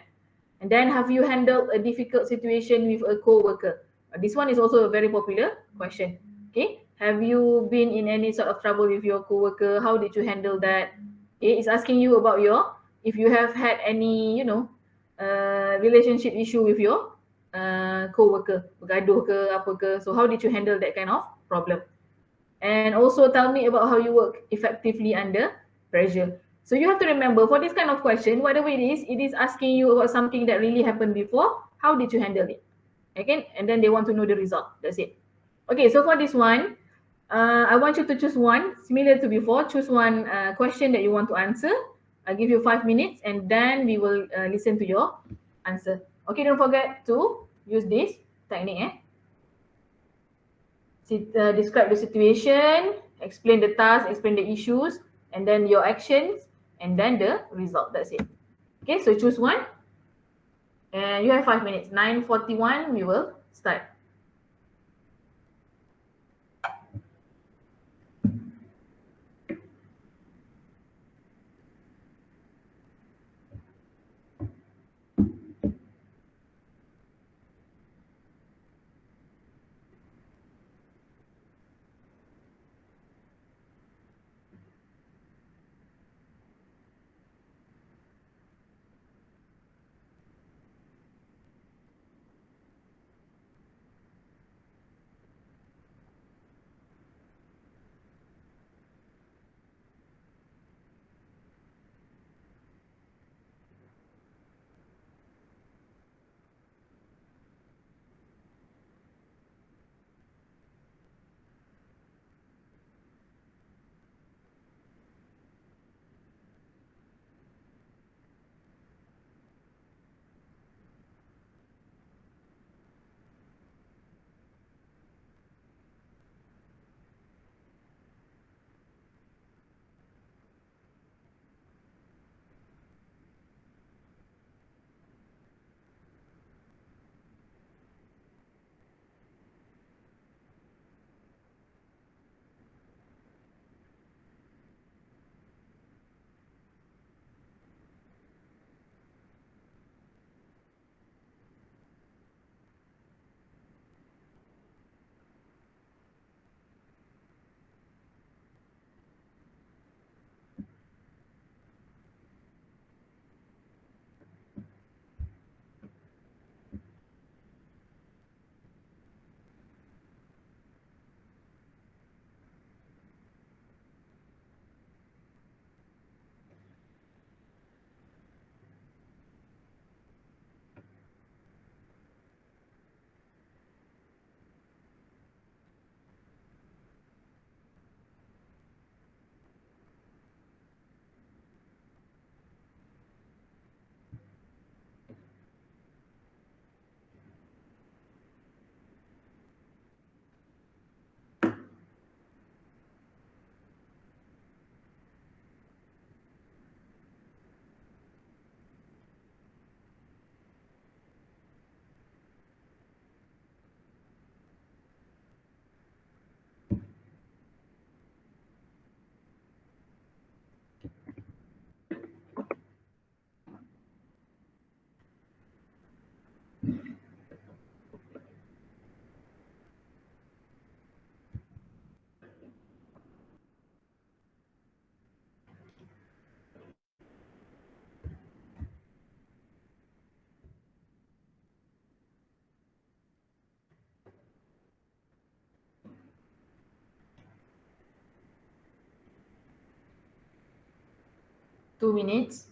And then have you handled a difficult situation with a co-worker? This one is also a very popular question. Okay. Have you been in any sort of trouble with your co-worker? How did you handle that? Okay. It's asking you about if you have had any, relationship issue with your co-worker, bergaduh ke apa ke. So how did you handle that kind of problem? And also tell me about how you work effectively under pressure. So you have to remember, for this kind of question, whatever it is asking you about something that really happened before. How did you handle it? Okay, and then they want to know the result. That's it. Okay, so for this one, I want you to choose one, similar to before. Choose one question that you want to answer. I'll give you 5 minutes and then we will listen to your answer. Okay, don't forget to use this technique. Describe the situation, explain the task, explain the issues, and then your actions, and then the result. That's it. Okay, so choose one. And you have 5 minutes. 9:41, we will start. 2 minutes.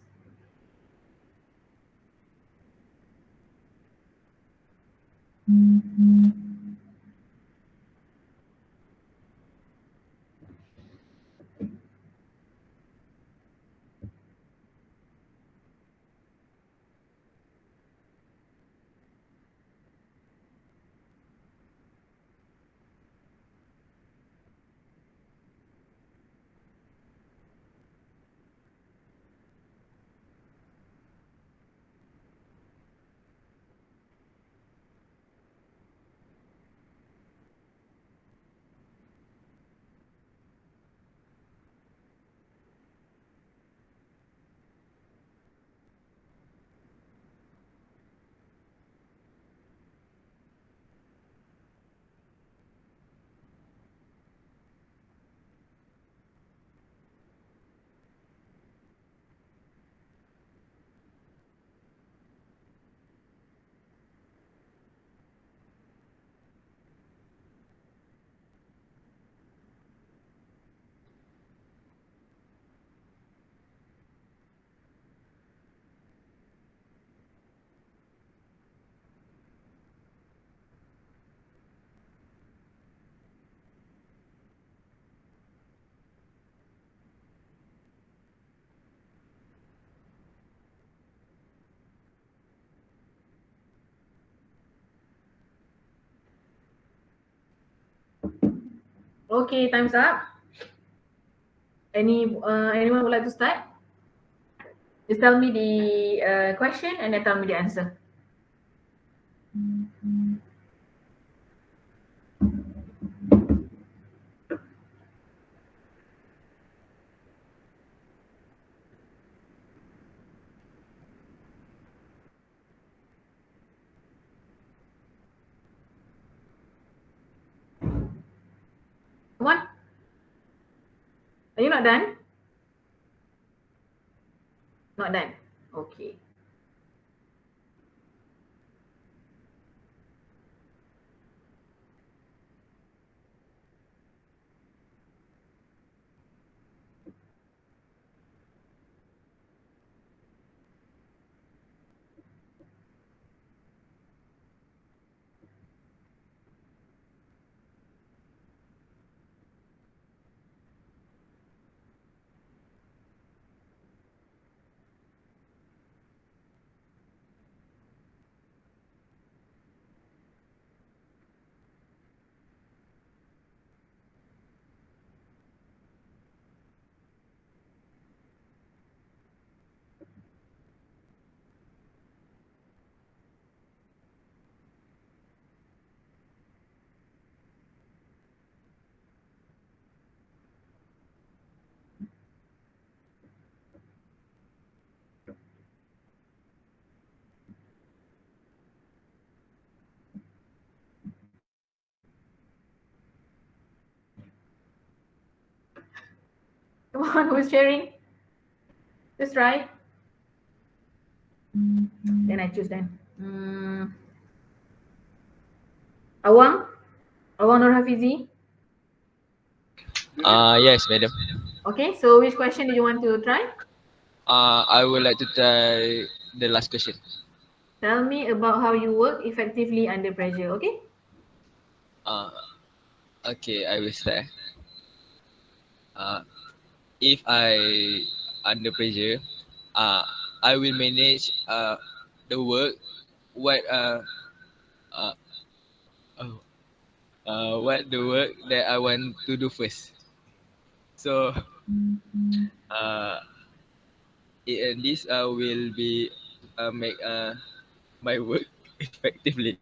Okay, time's up. Anyone would like to start? Just tell me the question and then tell me the answer. Come on. Are you not done? Not done. Okay. Come on, who's sharing? Just try. Then I choose then. Awang? Awang Nur Hafizi? Yes, madam. Okay, so which question do you want to try? I would like to try the last question. Tell me about how you work effectively under pressure, okay? Okay, I will start. If I under pressure, I will manage the work what uh, oh, what the work that I want to do first. So uh, this will be make my work effectively.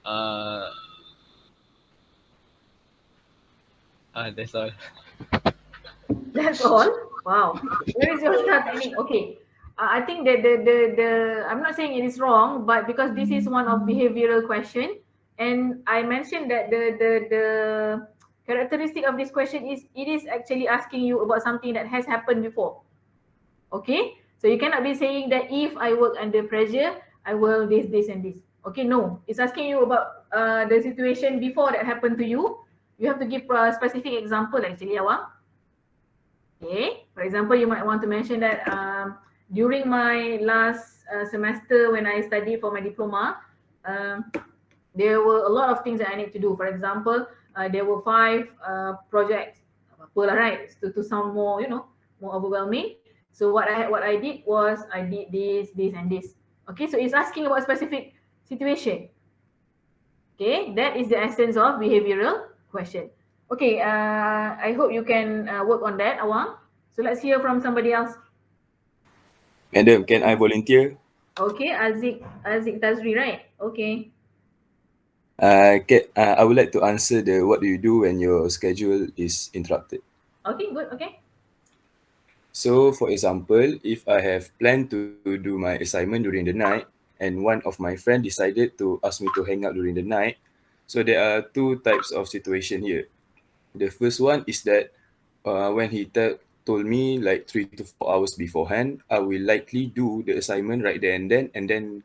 Uh, that's all. That's all? Wow. Where is your star technique? Okay. I think that the I'm not saying it is wrong, but because this is one of behavioral question, and I mentioned that the characteristic of this question is it is actually asking you about something that has happened before. Okay? So you cannot be saying that if I work under pressure, I will this and this. Okay, no. It's asking you about the situation before that happened to you. You have to give a specific example actually, Awang. Okay, for example, you might want to mention that during my last semester when I studied for my diploma, um, there were a lot of things that I need to do. For example, there were 5 projects. Apa lah, right? To sound more, more overwhelming. So what I did was I did this, and this. Okay, so it's asking about specific situation. Okay, that is the essence of behavioral question. Okay, I hope you can work on that, Awang. So let's hear from somebody else. Madam, can I volunteer? Okay, Azik Tazri, right? Okay. I would like to answer the what do you do when your schedule is interrupted. Okay, good. Okay. So, for example, if I have planned to do my assignment during the night and one of my friend decided to ask me to hang out during the night, so there are two types of situation here. The first one is that when he told me like 3 to 4 hours beforehand, I will likely do the assignment right there and then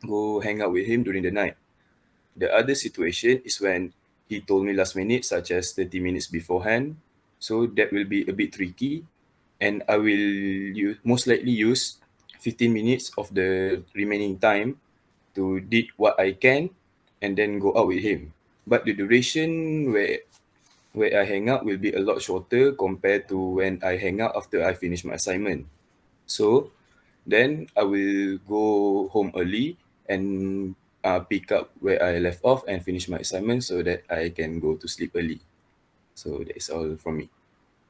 go hang out with him during the night. The other situation is when he told me last minute, such as 30 minutes beforehand. So that will be a bit tricky. And I will most likely use 15 minutes of the remaining time to did what I can and then go out with him. But the duration where I hang out will be a lot shorter compared to when I hang out after I finish my assignment. So then I will go home early and pick up where I left off and finish my assignment so that I can go to sleep early. So that's all from me.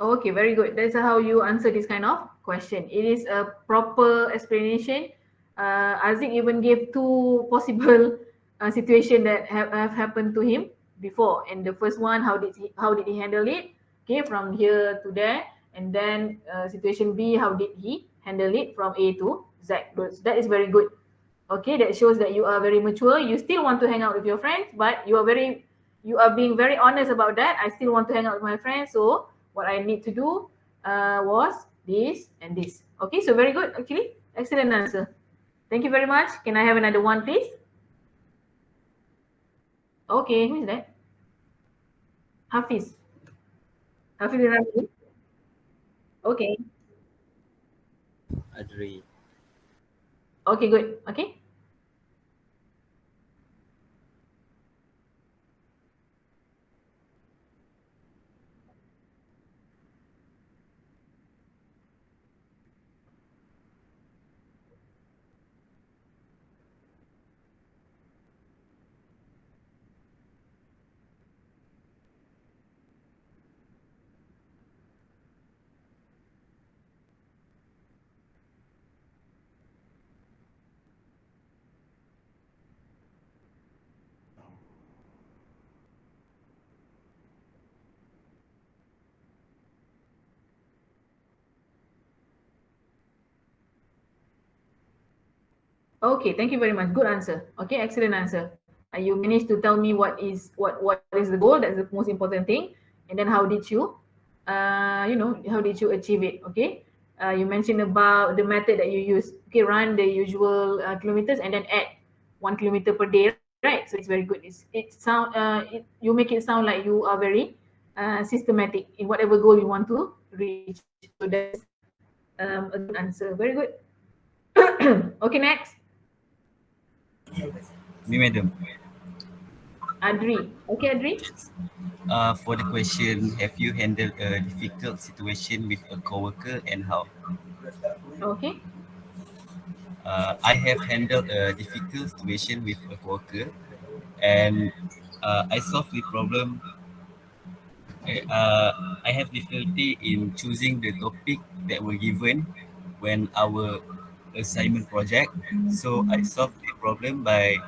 Okay, very good. That's how you answer this kind of question. It is a proper explanation. Aziz even gave 2 possible situation that have happened to him before. And the first one, how did he handle it? Okay, from here to there, and then situation B, how did he handle it from A to Z? That is very good. Okay, that shows that you are very mature. You still want to hang out with your friends, but you are being very honest about that. I still want to hang out with my friends, so what I need to do was this and this. Okay, so very good actually. Excellent answer. Thank you very much. Can I have another one, please? Okay, who is that? Hafiz. Hafiz Rami. Okay. Adri. Okay, good. Okay. Okay, thank you very much. Good answer. Okay, excellent answer. You managed to tell me what is the goal. That's the most important thing. And then how did you, how did you achieve it? Okay. You mentioned about the method that you use. Okay, run the usual kilometers and then add 1 kilometer per day, right? So it's very good. You make it sound like you are very systematic in whatever goal you want to reach. So that's a good answer. Very good. Okay, next. Me, madam. Adri. Okay, Adri. For the question, have you handled a difficult situation with a coworker and how? Okay. I have handled a difficult situation with a coworker, and I solved the problem. I have difficulty in choosing the topic that were given when our assignment project. So I solved the problem by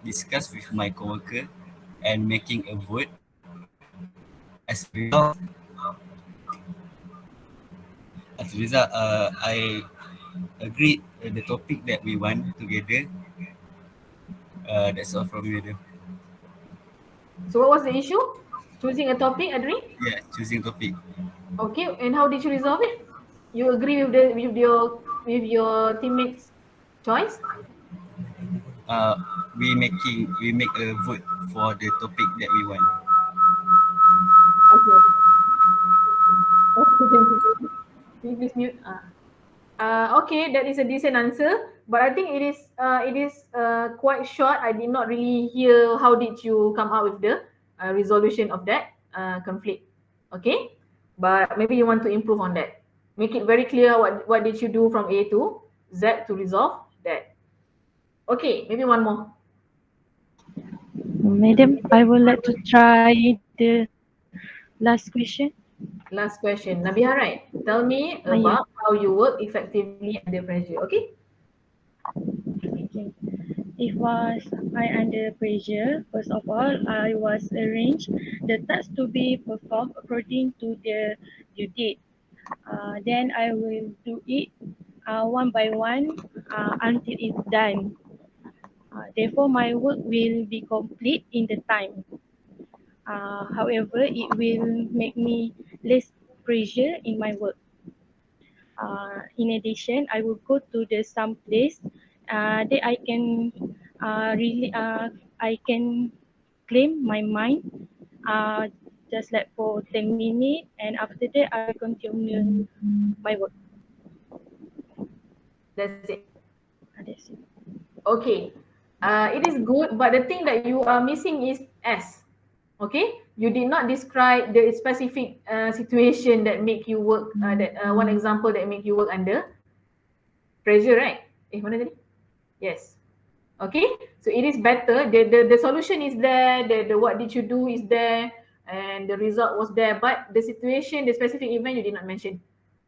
discuss with my coworker and making a vote. As a result, I agreed the topic that we want together. That's all from you. So what was the issue? Choosing a topic, Adri? Yeah, choosing topic. Okay, and how did you resolve it? You agree with your teammates' choice? We make a vote for the topic that we want. Okay. Okay. Can you please mute? Okay, that is a decent answer, but I think it is quite short. I did not really hear how did you come out with the resolution of that conflict. Okay, but maybe you want to improve on that. Make it very clear what did you do from A to Z to resolve that. Okay, maybe one more. Madam, I would like to try the last question. Last question, Nabiha, right? Tell me Yes. about how you work effectively under pressure. Okay. Okay. If was I under pressure, first of all, I was arranged the task to be performed according to the due date. Then I will do it one by one until it's done. Therefore, my work will be complete in the time. However, it will make me less pressure in my work. In addition, I will go to the some place that I can really I can claim my mind just like for 10 minutes, and after that I will continue my work. That's it. That's it. Okay. It is good, but the thing that you are missing is S. Okay, you did not describe the specific situation that make you work. One example that make you work under pressure, right? Mana tadi? Yes. Okay, so it is better. The solution is there. The what did you do is there, and the result was there. But the situation, the specific event, you did not mention.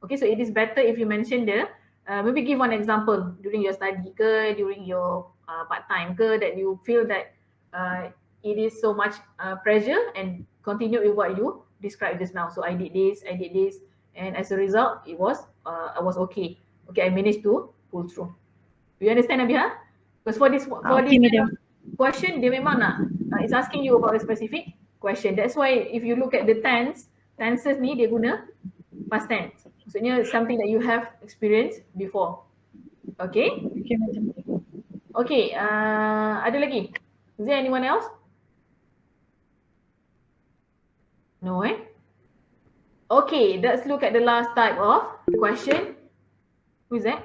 Okay, so it is better if you mention the. Maybe give one example during your study ke, during your part time ke, that you feel that it is so much pressure, and continue with what you described just now. So I did this, and as a result, I was okay. Okay, I managed to pull through. Do you understand, Abiha? Because for this Okay, kind madam. of question, dia memang nak it's asking you about a specific question. That's why if you look at the tenses ni dia guna past tense. Maksudnya something that you have experienced before. Okay? Okay, madam. Okay, ada lagi? Is there anyone else? No, eh? Okay, let's look at the last type of question. Who is that?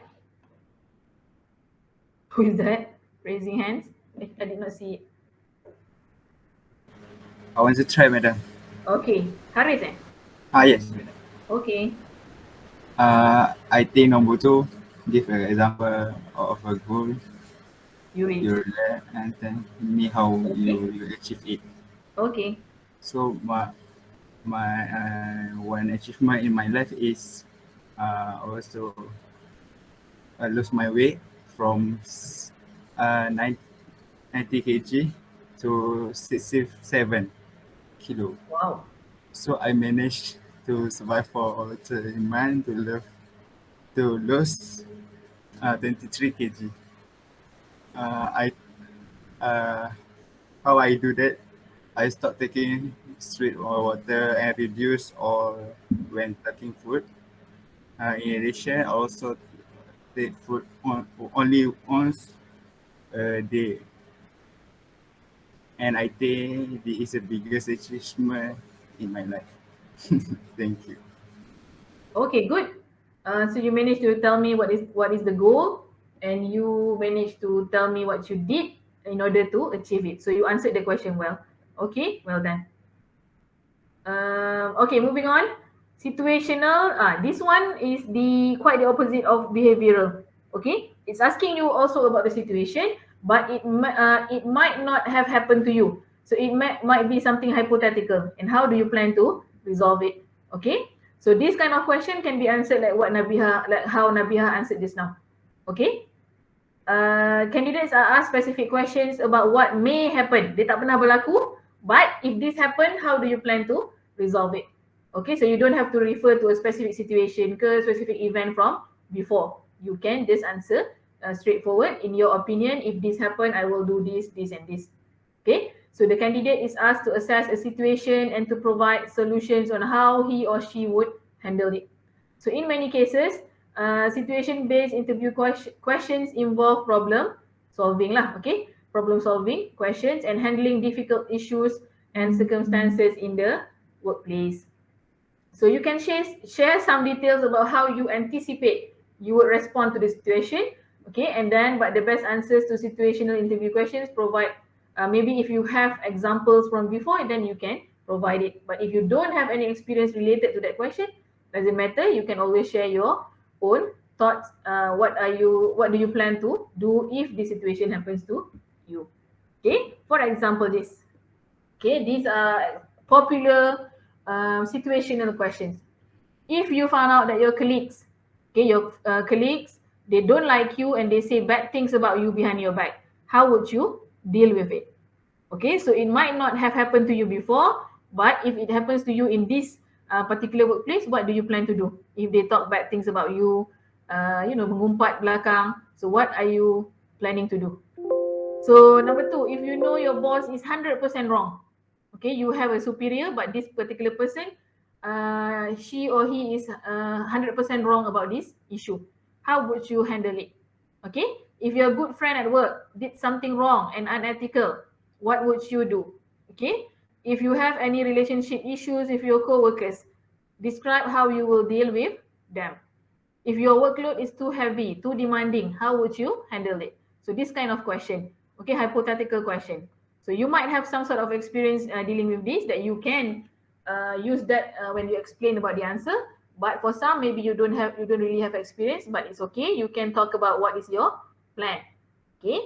Who is that? Raising hands. I did not see it. I want to try, madam. Okay, Haris eh? Yes, madam. Okay. I think number 2, give an example of a goal. You read. You learn and then me how you achieve it. Okay. So my one achievement in my life is also I lose my weight from 90 kg to 67 kilo. Wow. So I managed to survive for 3 months to lose 23 kg. How I do that? I stop taking sweet water and reduce or when taking food. In addition, I also take food only once a day. And I think this is the biggest achievement in my life. Thank you. Okay, good. So you managed to tell me what is the goal, and you managed to tell me what you did in order to achieve it. So you answered the question well. Okay, well done. Okay, moving on. Situational. This one is quite the opposite of behavioral. Okay, it's asking you also about the situation, but it might not have happened to you. So it might be something hypothetical. And how do you plan to resolve it? Okay, so this kind of question can be answered like how Nabiha answered just now. Okay, candidates are asked specific questions about what may happen. Dia tak pernah berlaku, but if this happen, how do you plan to resolve it? Okay, so you don't have to refer to a specific situation ke specific event from before. You can just answer straightforward. In your opinion, if this happen, I will do this, this and this. Okay, so the candidate is asked to assess a situation and to provide solutions on how he or she would handle it. So in many cases, situation-based interview questions involve problem solving lah, okay? Problem solving questions and handling difficult issues and circumstances in the workplace. So you can share some details about how you anticipate you would respond to the situation. Okay, and then but the best answers to situational interview questions provide maybe if you have examples from before, then you can provide it. But if you don't have any experience related to that question, doesn't matter. You can always share your own thoughts. What do you plan to do if the situation happens to you? Okay, for example, this. Okay, these are popular situational questions. If you found out that your colleagues, okay, your colleagues, they don't like you and they say bad things about you behind your back, how would you deal with it? Okay, so it might not have happened to you before, but if it happens to you in this particular workplace, what do you plan to do? If they talk bad things about you, mengumpat belakang, so what are you planning to do? So number two, if you know your boss is 100% wrong, okay, you have a superior, but this particular person, she or he is 100% wrong about this issue. How would you handle it? Okay, if your good friend at work did something wrong and unethical, what would you do? Okay, if you have any relationship issues with your co-workers, describe how you will deal with them. If your workload is too heavy, too demanding, how would you handle it? So this kind of question, okay, hypothetical question. So you might have some sort of experience dealing with this that you can use that when you explain about the answer. But for some, maybe you don't really have experience, but it's okay. You can talk about what is your plan. Okay.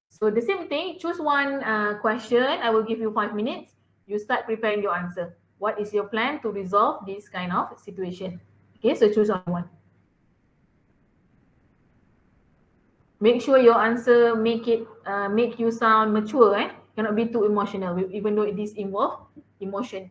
So the same thing. Choose one question. I will give you 5 minutes. You start preparing your answer. What is your plan to resolve this kind of situation? Okay. So choose only one. Make sure your answer make you sound mature. Cannot be too emotional, even though this involve emotion.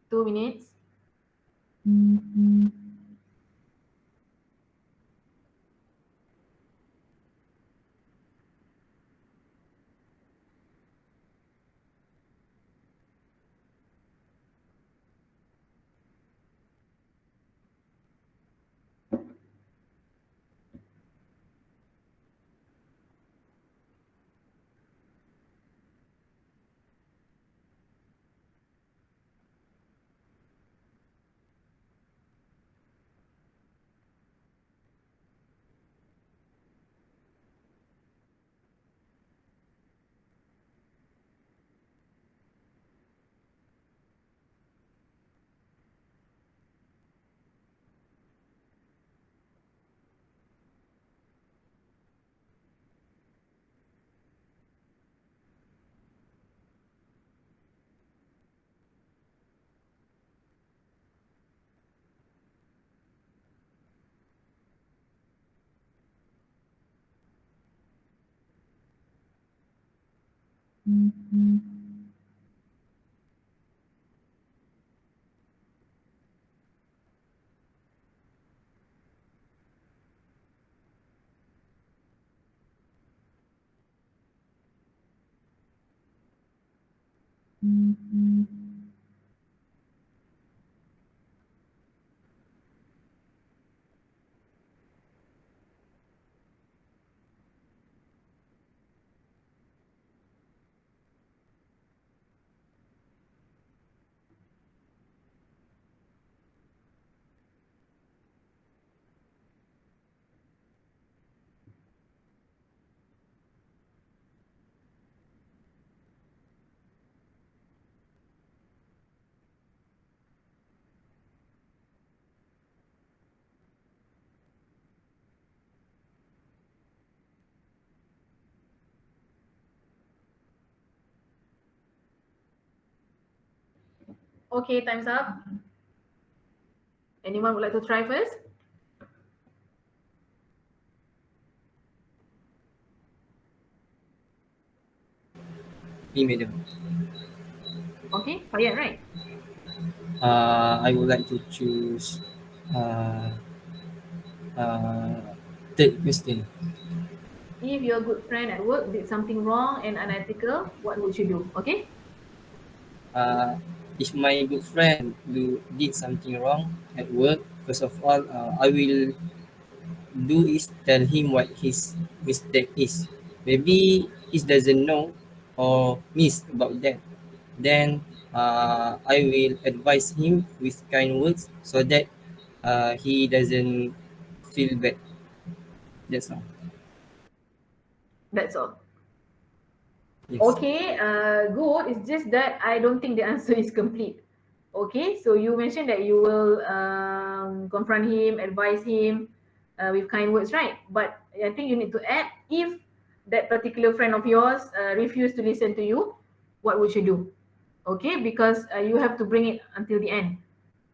Two minutes. Okay, time's up. Anyone would like to try first? Me, madam. Okay, Fayed, right? I would like to choose uh, uh, third question. If your good friend at work did something wrong and unethical, what would you do? Okay? If my good friend did something wrong at work, first of all, I will do is tell him what his mistake is. Maybe he doesn't know or miss about that. Then I will advise him with kind words so that he doesn't feel bad. That's all. That's all. Yes. Okay, good. It's just that I don't think the answer is complete. Okay, so you mentioned that you will confront him, advise him with kind words, right? But I think you need to add, if that particular friend of yours refuse to listen to you, what would you do? Okay, because you have to bring it until the end.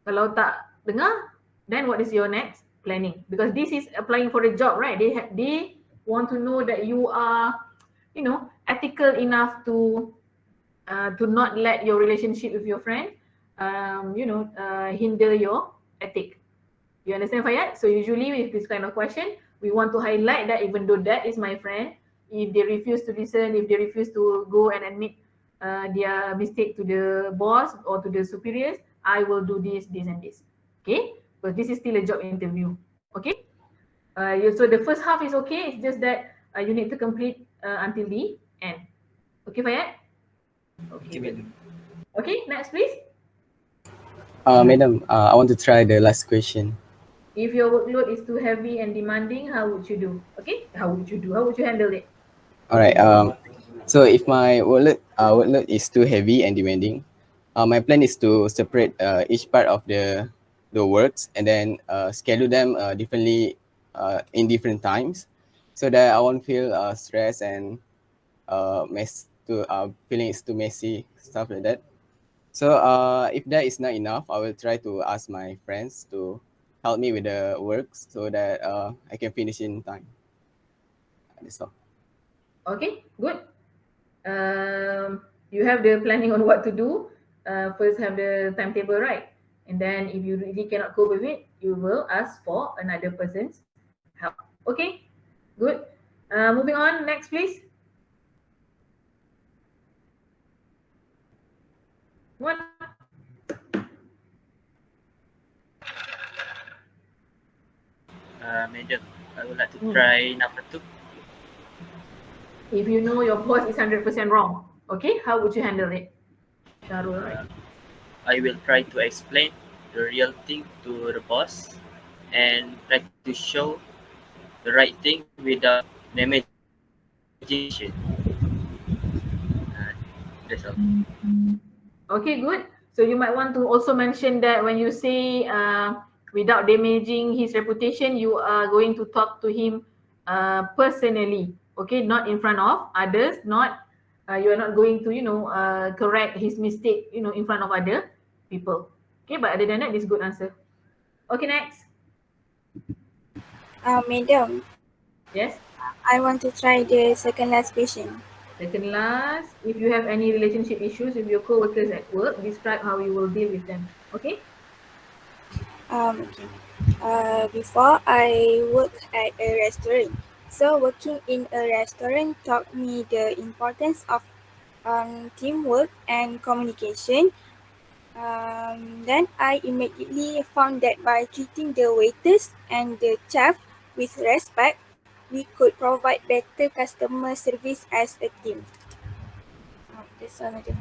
Kalau tak dengar, then what is your next planning? Because this is applying for a job, right? They want to know that you are, ethical enough to not let your relationship with your friend, hinder your ethic. You understand, Fayad? So usually with this kind of question, we want to highlight that even though that is my friend, if they refuse to listen, if they refuse to go and admit their mistake to the boss or to the superiors, I will do this, this, and this. Okay? But this is still a job interview. Okay? So the first half is okay. It's just that you need to complete until the end. Okay, Fayad? Okay, Okay, good. madam. Okay, next please. Madam, I want to try the last question. If your workload is too heavy and demanding, how would you do? Okay, how would you do? How would you handle it? All right. So if my workload is too heavy and demanding, my plan is to separate each part of the works and then schedule them differently in different times, so that I won't feel stress and feeling it's too messy, stuff like that. So if that is not enough, I will try to ask my friends to help me with the works so that I can finish in time. That's all. Okay, good. You have the planning on what to do. First have the timetable, right? And then if you really cannot cope with it, you will ask for another person's help. Okay, good. Moving on, next please. One. Madam, I would like to try number 2. If you know your boss is 100% wrong, okay, how would you handle it? Sharul, right? I will try to explain the real thing to the boss and try to show the right thing without damaging relationship. That's all. Okay, good. So you might want to also mention that when you say without damaging his reputation, you are going to talk to him personally. Okay, not in front of others. Not you are not going to correct his mistake in front of other people. Okay, but other than that, this is good answer. Okay, next. Madam, Yes. I want to try the second last question. Second last, if you have any relationship issues with your co-workers at work, describe how you will deal with them. Okay? Okay. Before I work at a restaurant. So working in a restaurant taught me the importance of teamwork and communication. Then I immediately found that by treating the waiters and the chef with respect, we could provide better customer service as a team. That's all I do.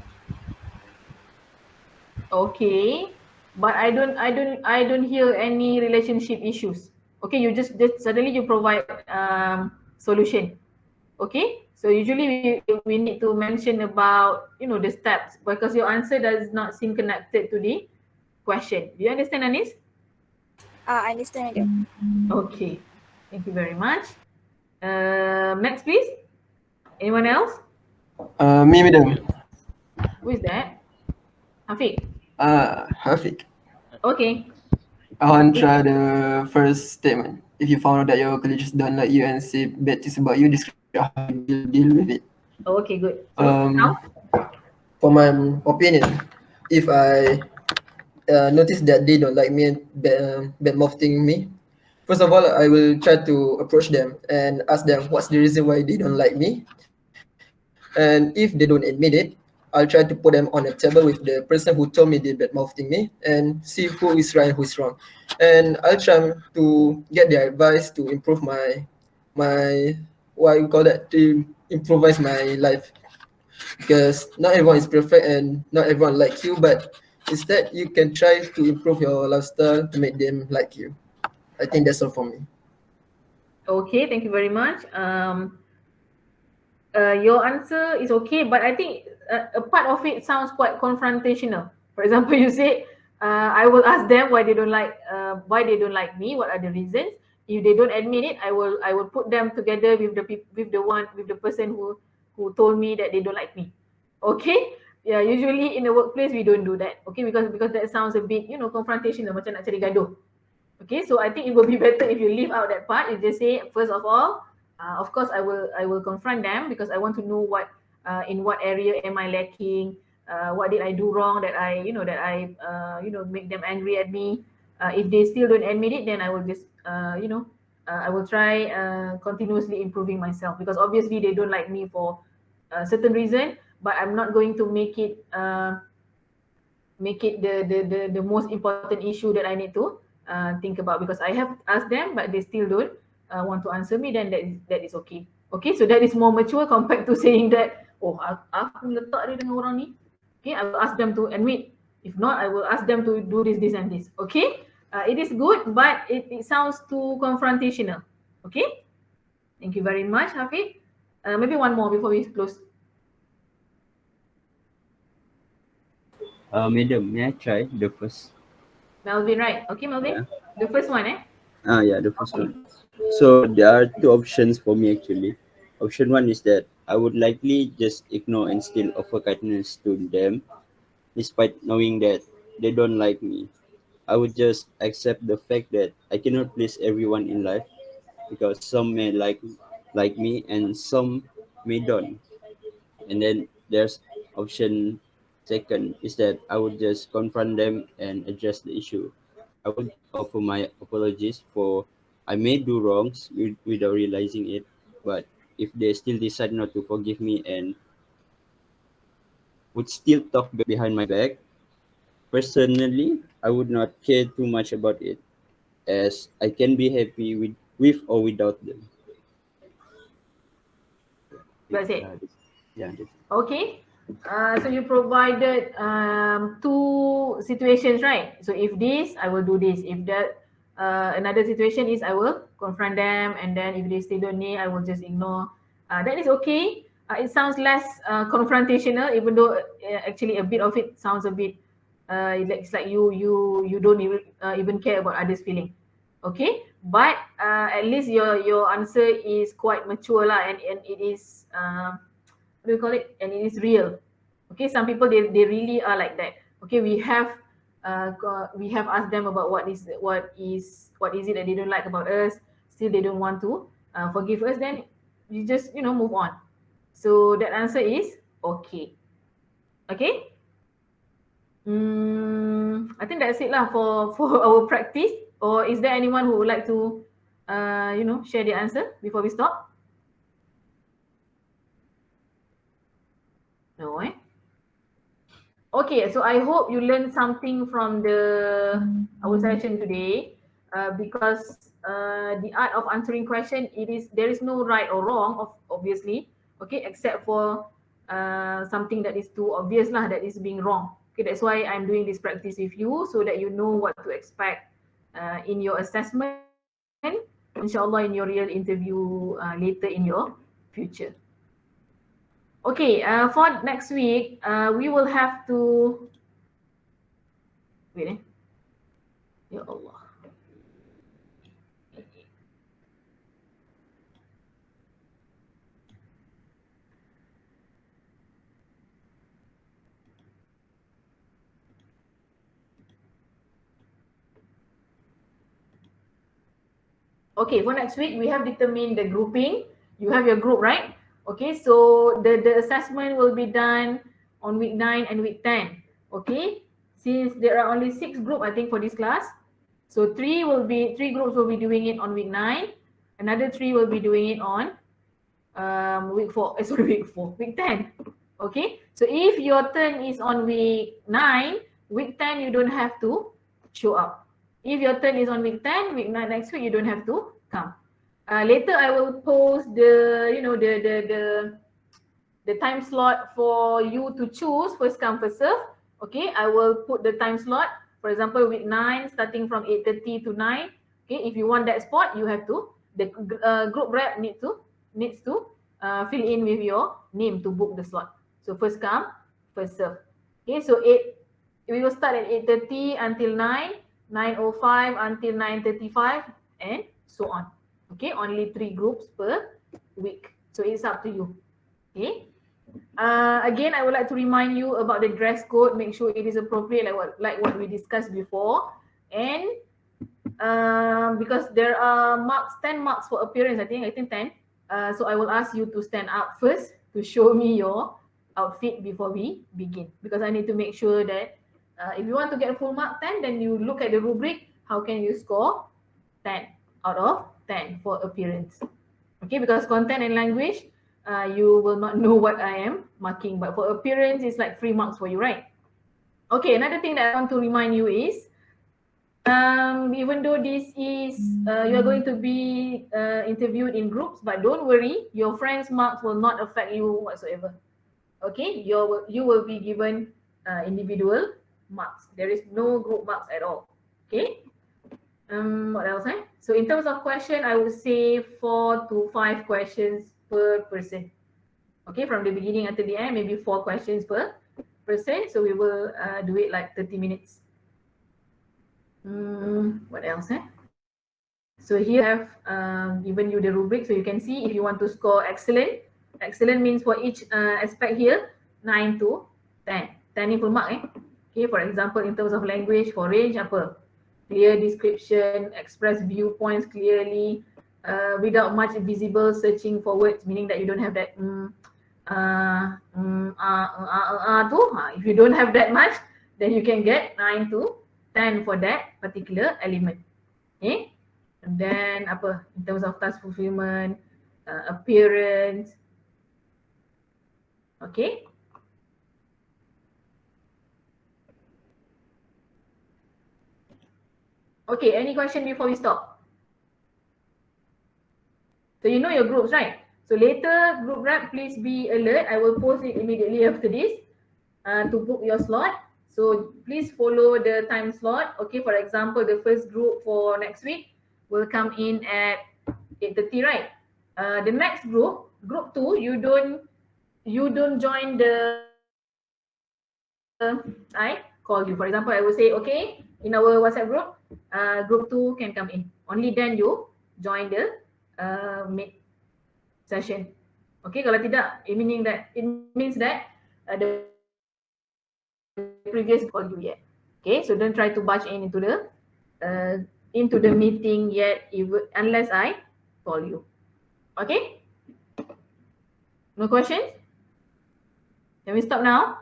Okay. But I don't hear any relationship issues. Okay, you just suddenly you provide solution. Okay, so usually we need to mention about the steps because your answer does not seem connected to the question. Do you understand, Anis? I understand it. Okay, thank you very much. Next, please. Anyone else? Me, madam. Who is that? Hafiq. Hafiq. Okay. I want to try the first statement. If you found out that your colleagues don't like you and say bad things about you, describe how you will deal with it. Okay, good. So now, For my opinion, if I notice that they don't like me and bad mouthing me, first of all, I will try to approach them and ask them what's the reason why they don't like me. And if they don't admit it, I'll try to put them on a table with the person who told me they bad mouthing me and see who is right and who is wrong. And I'll try to get their advice to improve my what you call that, to improvise my life, because not everyone is perfect and not everyone like you, but instead you can try to improve your lifestyle to make them like you. I think that's all for me. okay, thank you very much. Your answer is okay, but I think a part of it sounds quite confrontational. For example, you say, "I will ask them why they don't like me. What are the reasons? If they don't admit it, I will put them together with the person who told me that they don't like me." Okay? Yeah, usually in the workplace we don't do that. Okay, because that sounds a bit confrontational, macam nak cari gaduh. Okay, so I think it will be better if you leave out that part. You just say, first of all, of course, I will confront them because I want to know in what area am I lacking, what did I do wrong that I make them angry at me. If they still don't admit it, then I will just I will try continuously improving myself because obviously they don't like me for a certain reason, but I'm not going to make it the most important issue that I need to think about because I have asked them but they still don't want to answer me, then that is okay. Okay, so that is more mature compared to saying that, oh, aku letak dia dengan orang ni. Okay, I will ask them to admit. If not, I will ask them to do this and this. Okay, it is good, but it sounds too confrontational. Okay, thank you very much, Hafiq. Maybe one more before we close. Madam, may I try the first? Melvin, right? Okay, Melvin, the first one, eh? Yeah, the first one. So there are two options for me actually. Option one is that I would likely just ignore and still offer kindness to them, despite knowing that they don't like me. I would just accept the fact that I cannot please everyone in life because some may like me and some may don't. And then there's option second is that I would just confront them and address the issue. I would offer my apologies for I may do wrongs without realizing it, but if they still decide not to forgive me and would still talk behind my back, personally, I would not care too much about it, as I can be happy with or without them. That's it. Yeah. Okay. So you provided two situations, right? So if this, I will do this. If that another situation is, I will confront them, and then if they still don't need, I will just ignore. That is okay. It sounds less confrontational, even though actually a bit of it sounds a bit. It's like you don't even care about others' feeling. Okay, but at least your answer is quite mature lah, and it is what do you call it? And it is real. Okay, some people they really are like that. Okay, we have asked them about what is it that they don't like about us. Still they don't want to forgive us. Then you just move on. So that answer is okay. Okay? I think that's it lah for our practice. Or is there anyone who would like to, share the answer before we stop? No, eh? Okay, so I hope you learned something from our session today, because the art of answering question, there is no right or wrong, obviously, okay, except for something that is too obvious lah, that is being wrong. Okay, that's why I'm doing this practice with you, so that you know what to expect in your assessment, inshallah in your real interview later in your future. Okay, for next week, we will have to, wait, ya Allah. Okay, for next week, we have determined the grouping. You have your group, right? Okay, so the assessment will be done on week 9 and week 10. Okay, since there are only 6 groups, I think, for this class. So 3 groups will be doing it on week 9. Another 3 will be doing it on week 10. Okay, so if your turn is on week 9, week 10 you don't have to show up. If your turn is on week 10, week 9 next week you don't have to come. Later I will post the time slot for you to choose, first come first serve. Okay, I will put the time slot. For example, week 9 starting from 8:30 to 9. Okay, if you want that spot, you have to, the group rep needs to fill in with your name to book the slot. So first come first serve. Okay, so we will start at 8:30 until 9, 9:05 until 9:35, and so on. Okay, only 3 groups per week. So it's up to you. Okay. Again, I would like to remind you about the dress code. Make sure it is appropriate, like what we discussed before. And because there are 10 marks for appearance, I think 10. So I will ask you to stand up first to show me your outfit before we begin. Because I need to make sure that if you want to get a full mark 10, then you look at the rubric. How can you score 10 out of 10 for appearance? Okay, because content and language, you will not know what I am marking, but for appearance, it's like 3 marks for you, right? Okay, another thing that I want to remind you is, even though this is, you are going to be interviewed in groups, but don't worry, your friends' marks will not affect you whatsoever. Okay, you will be given individual marks. There is no group marks at all. Okay. What else? So in terms of question, I would say 4 to 5 questions per person. Okay, from the beginning until the end, maybe 4 questions per person. So we will do it like 30 minutes. What else? So here I have given you the rubric, so you can see if you want to score excellent. Excellent means for each aspect here, 9 to 10. 10 ni full mark. Okay, for example, in terms of language, for range apa? Clear description, express viewpoints clearly, without much visible searching for words, meaning that you don't have that if you don't have that much, then you can get 9 to 10 for that particular element. Okay, and then apa, in terms of task fulfillment, appearance. Okay. Okay, any question before we stop? So you know your groups, right? So later, group rep, please be alert. I will post it immediately after this to book your slot. So please follow the time slot. Okay, for example, the first group for next week will come in at 8:30, right? The next group 2, you don't join I call you. For example, I will say, okay, in our WhatsApp group, group 2 can come in. Only then you join the meet session. Okay, kalau tidak, it means that the previous call you yet. Okay, so don't try to barge into the meeting yet, unless I call you. Okay. No questions? Can we stop now?